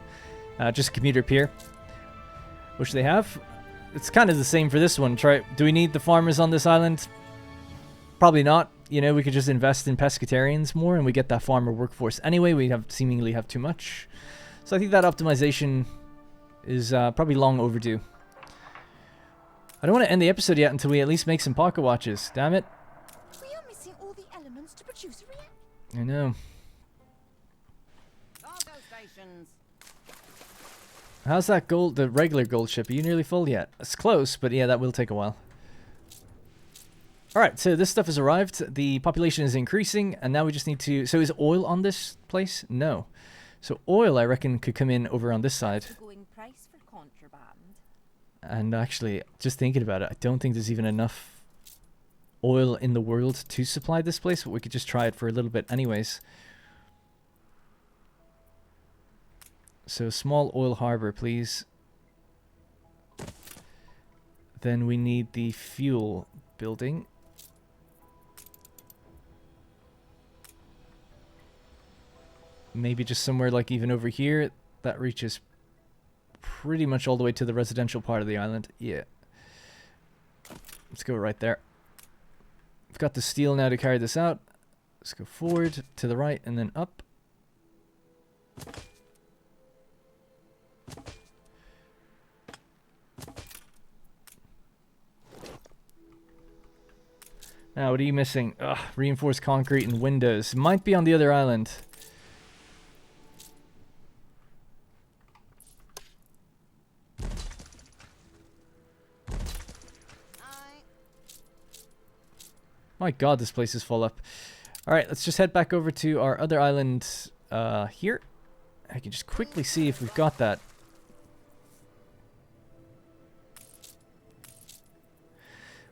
Just a commuter pier, which they have. It's kind of the same for this one. Do we need the farmers on this island? Probably not. You know, we could just invest in pescatarians more, and we get that farmer workforce anyway. We seemingly have too much. So I think that optimization is probably long overdue. I don't want to end the episode yet until we at least make some pocket watches. Damn it. We are missing all the elements to produce a reactor. I know. How's that gold, the regular gold ship? Are you nearly full yet? It's close, but yeah, that will take a while. Alright, so this stuff has arrived. The population is increasing, and now we just need to... So is oil on this place? No. So oil, I reckon, could come in over on this side. Going price for contraband. And actually, just thinking about it, I don't think there's even enough oil in the world to supply this place, but we could just try it for a little bit anyways. So small oil harbor, please. Then we need the fuel building. Maybe just somewhere like even over here. That reaches pretty much all the way to the residential part of the island. Yeah. Let's go right there. We've got the steel now to carry this out. Let's go forward, to the right, and then up. Now, what are you missing? Ugh, reinforced concrete and windows. Might be on the other island. My god, this place is full up. Alright, let's just head back over to our other island here. I can just quickly see if we've got that.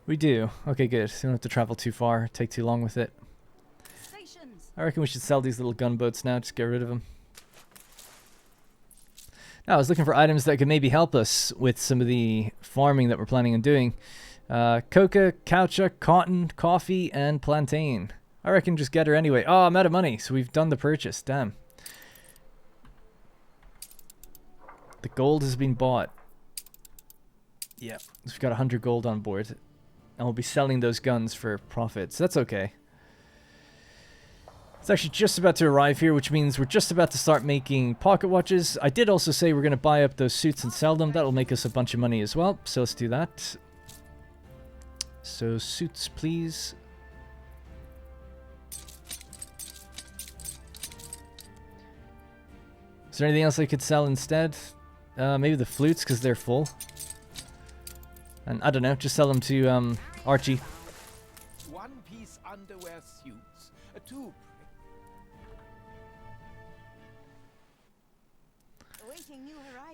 We do. Okay, good. So we don't have to travel too far, take too long with it. Stations. I reckon we should sell these little gunboats now, just get rid of them. Now, I was looking for items that could maybe help us with some of the farming that we're planning on doing. Coca, caoutchouc, cotton, coffee, and plantain. I reckon just get her anyway. Oh, I'm out of money, so we've done the purchase. Damn. The gold has been bought. Yeah, we've got 100 gold on board. And we'll be selling those guns for profits. That's okay. It's actually just about to arrive here, which means we're just about to start making pocket watches. I did also say we're going to buy up those suits and sell them. That'll make us a bunch of money as well. So let's do that. So suits, please. Is there anything else I could sell instead? Maybe the flutes, because they're full. And I don't know, just sell them to Archie. One-piece underwear suits. A tube.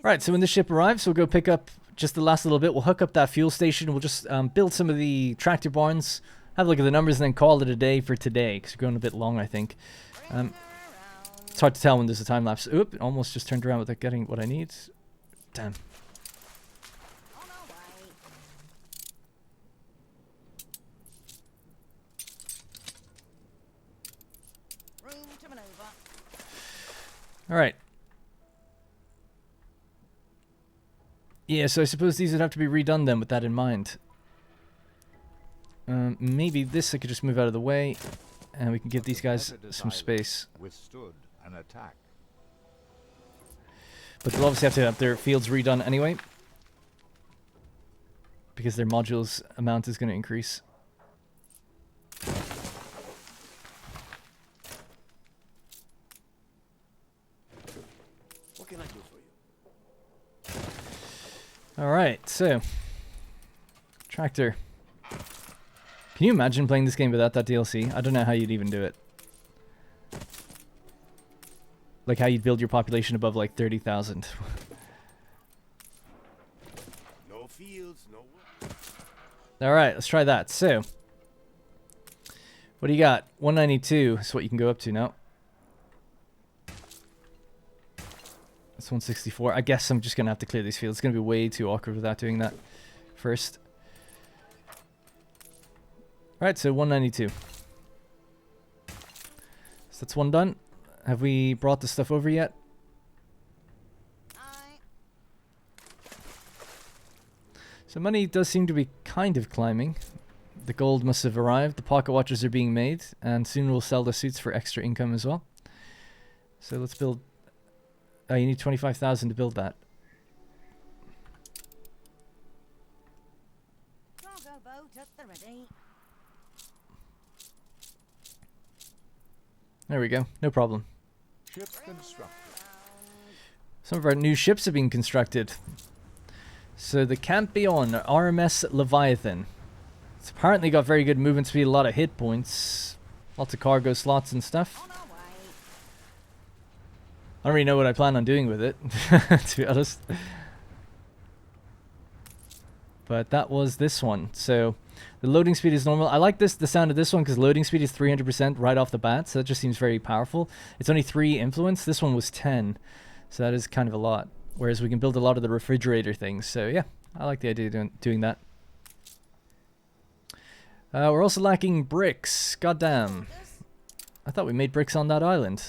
Right, so when this ship arrives, we'll go pick up just the last little bit. We'll hook up that fuel station. We'll just build some of the tractor barns, have a look at the numbers, and then call it a day for today, because we're going a bit long, I think. It's hard to tell when there's a time lapse. Oop, almost just turned around without getting what I need. Damn. Alright. Yeah, so I suppose these would have to be redone then with that in mind. Maybe this I could just move out of the way, and we can give these guys some space. Withstood an attack. But they'll obviously have to have their fields redone anyway, because their modules amount is going to increase. What can I do for you? Alright, so tractor. Can you imagine playing this game without that DLC? I don't know how you'd even do it. Like how you'd build your population above like 30,000. No fields, no work. Alright, let's try that. So, what do you got? 192 is what you can go up to now. That's 164. I guess I'm just going to have to clear these fields. It's going to be way too awkward without doing that first. Alright, so 192. So that's one done. Have we brought the stuff over yet? So money does seem to be kind of climbing. The gold must have arrived. The pocket watches are being made. And soon we'll sell the suits for extra income as well. So let's build... Oh, you need 25,000 to build that. There we go. No problem. Ship constructed. Some of our new ships have been constructed. So the Campion RMS Leviathan. It's apparently got very good movement speed, a lot of hit points, lots of cargo slots and stuff. I don't really know what I plan on doing with it, to be honest. But that was this one. So the loading speed is normal. I like the sound of this one because loading speed is 300% right off the bat. So that just seems very powerful. It's only 3 influence. This one was 10. So that is kind of a lot. Whereas we can build a lot of the refrigerator things. So yeah, I like the idea of doing that. We're also lacking bricks. Goddamn. I thought we made bricks on that island.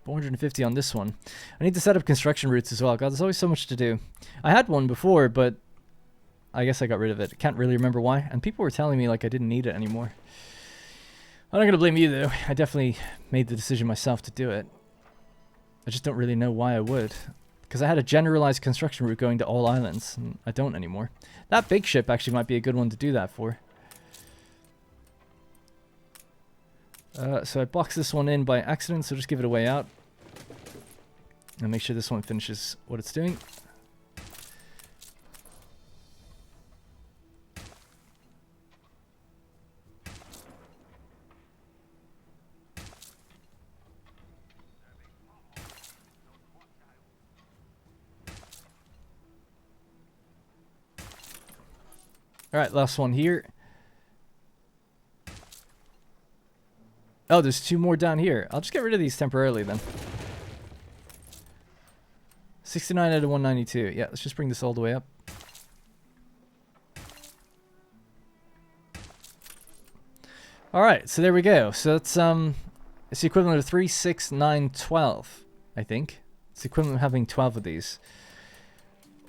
450 on this one. I need to set up construction routes as well. God, there's always so much to do. I had one before, but I guess I got rid of it. I can't really remember why. And people were telling me like I didn't need it anymore. I'm not going to blame you though. I definitely made the decision myself to do it. I just don't really know why I would. Because I had a generalized construction route going to all islands, and I don't anymore. That big ship actually might be a good one to do that for. So I boxed this one in by accident, so just give it a way out. And make sure this one finishes what it's doing. Alright, last one here. Oh, there's 2 more down here. I'll just get rid of these temporarily then. 69 out of 192. Yeah, let's just bring this all the way up. Alright, so there we go. So that's it's the equivalent of 3, 6, 9, 12, I think. It's the equivalent of having 12 of these.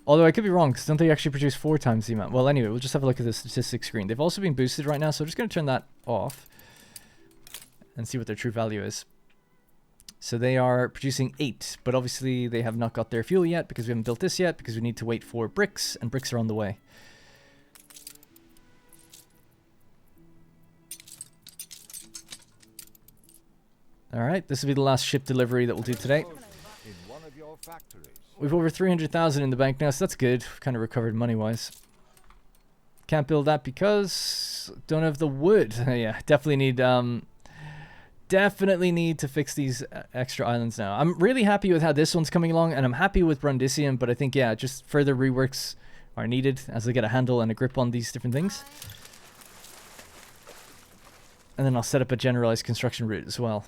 Although I could be wrong, because don't they actually produce 4 times the amount? Well, anyway, we'll just have a look at the statistics screen. They've also been boosted right now, so I'm just going to turn that off and see what their true value is. So they are producing 8, but obviously they have not got their fuel yet because we haven't built this yet, because we need to wait for bricks, and bricks are on the way. Alright, this will be the last ship delivery that we'll do today. In one of your factories. We've over 300,000 in the bank now, so that's good. We've kind of recovered money-wise. Can't build that because don't have the wood. Yeah, definitely need to fix these extra islands now. I'm really happy with how this one's coming along, and I'm happy with Brundisium, but I think, yeah, just further reworks are needed as they get a handle and a grip on these different things. And then I'll set up a generalized construction route as well,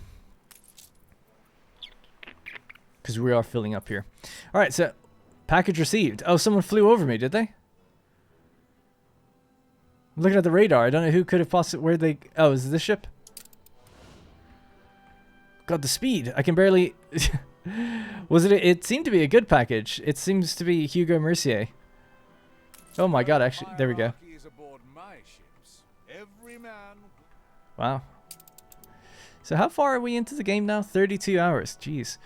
because we are filling up here. All right, so package received. Oh, someone flew over me, did they? I'm looking at the radar. I don't know who could have possibly... Where they... Oh, is it this ship? God, the speed. I can barely... Was it... It seemed to be a good package. It seems to be Hugo Mercier. Oh my god, actually. There we go. Wow. So how far are we into the game now? 32 hours. Jeez.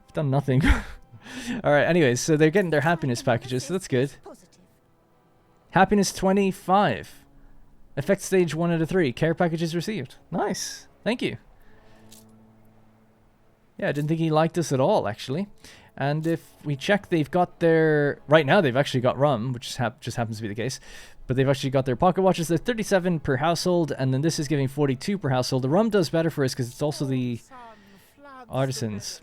I've done nothing. Alright, anyways. So they're getting their happiness packages, so that's good. Happiness 25. Effect stage 1 out of 3. Care packages received. Nice. Thank you. Yeah, I didn't think he liked us at all, actually. And if we check, they've got their... Right now, they've actually got rum, which just happens to be the case. But they've actually got their pocket watches. They're 37 per household, and then this is giving 42 per household. The rum does better for us because it's also the artisans.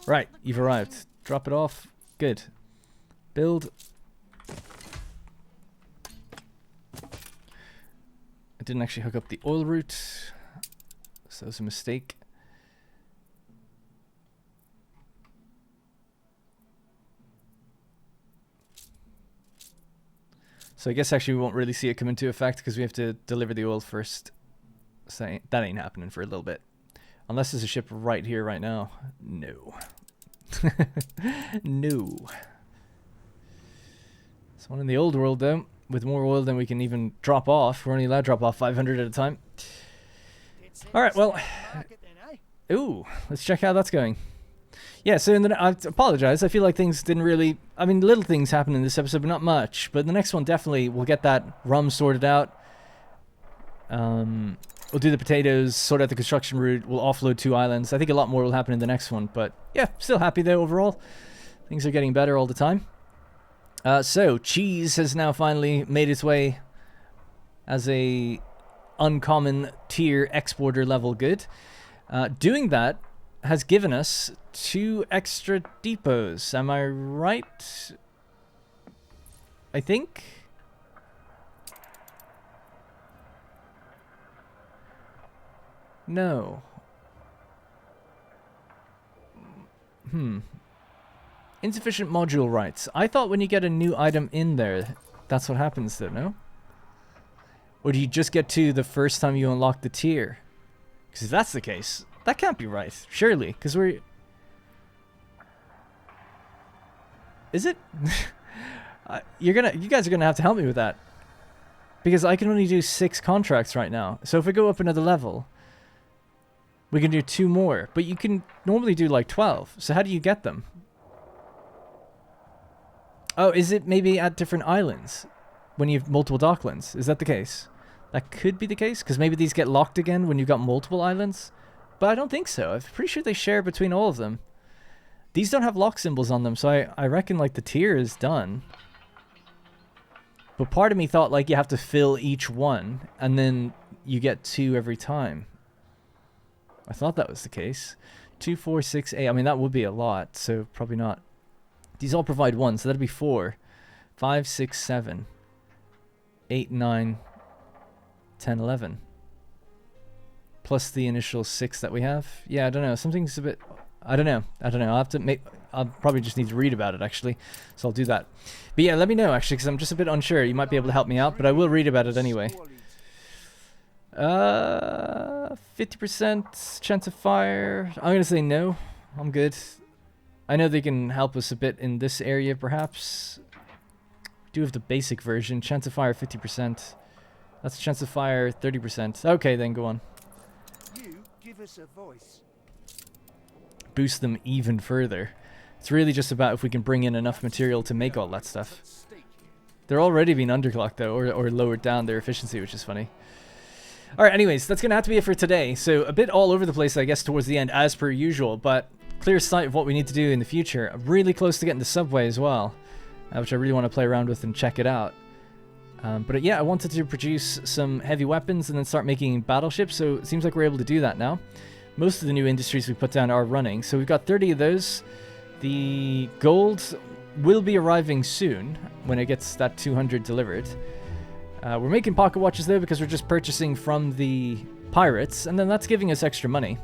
Right, you've arrived. Drop it off. Good. Build. I didn't actually hook up the oil route, so that was a mistake. So I guess actually we won't really see it come into effect because we have to deliver the oil first. So that ain't happening for a little bit. Unless there's a ship right here, right now. No. No. There's one in the old world, though, with more oil than we can even drop off. We're only allowed to drop off 500 at a time. Alright, well. Ooh, let's check how that's going. Yeah, so I apologize. I feel like things didn't really... I mean, little things happened in this episode, but not much. But the next one, definitely, we'll get that rum sorted out. We'll do the potatoes, sort out the construction route. We'll offload 2 islands. I think a lot more will happen in the next one. But yeah, still happy though overall. Things are getting better all the time. So, cheese has now finally made its way as a uncommon tier exporter level good. Doing that has given us 2 extra depots. Am I right? I think... No. Insufficient module rights. I thought when you get a new item in there, that's what happens though, no? Or do you just get to the first time you unlock the tier? Because if that's the case, that can't be right, surely. Because we're... Is it? You guys are gonna have to help me with that. Because I can only do 6 contracts right now. So if we go up another level, we can do 2 more. But you can normally do like 12. So how do you get them? Oh, is it maybe at different islands? When you have multiple docklands? Is that the case? That could be the case, because maybe these get locked again when you've got multiple islands. But I don't think so. I'm pretty sure they share between all of them. These don't have lock symbols on them, so I reckon like the tier is done. But part of me thought like you have to fill each one, and then you get 2 every time. I thought that was the case. 2, 4, 6, 8. I mean, that would be a lot, so probably not. These all provide 1, so that'd be 4. 5, 6, 7. 8, 9, 10, 11. Plus the initial 6 that we have. Yeah, I don't know. Something's a bit... I don't know. I'll have to make... I'll probably just need to read about it, actually. So I'll do that. But yeah, let me know, actually, because I'm just a bit unsure. You might be able to help me out, but I will read about it anyway. 50% chance of fire. I'm going to say no. I'm good. I know they can help us a bit in this area, perhaps. Do have the basic version. Chance of fire 50%. That's chance of fire 30%. Okay, then go on. You give us a voice. Boost them even further. It's really just about if we can bring in enough material to make all that stuff. They're already being underclocked though, or lowered down their efficiency, which is funny. Alright, anyways, that's gonna have to be it for today. So a bit all over the place, I guess, towards the end, as per usual, but clear sight of what we need to do in the future. I'm really close to getting the subway as well, which I really want to play around with and check it out. But yeah, I wanted to produce some heavy weapons and then start making battleships, so it seems like we're able to do that now. Most of the new industries we put down are running, so we've got 30 of those. The gold will be arriving soon when it gets that 200 delivered. We're making pocket watches though because we're just purchasing from the pirates, and then that's giving us extra money.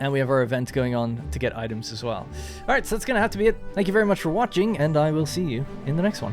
And we have our event going on to get items as well. Alright, so that's going to have to be it. Thank you very much for watching, and I will see you in the next one.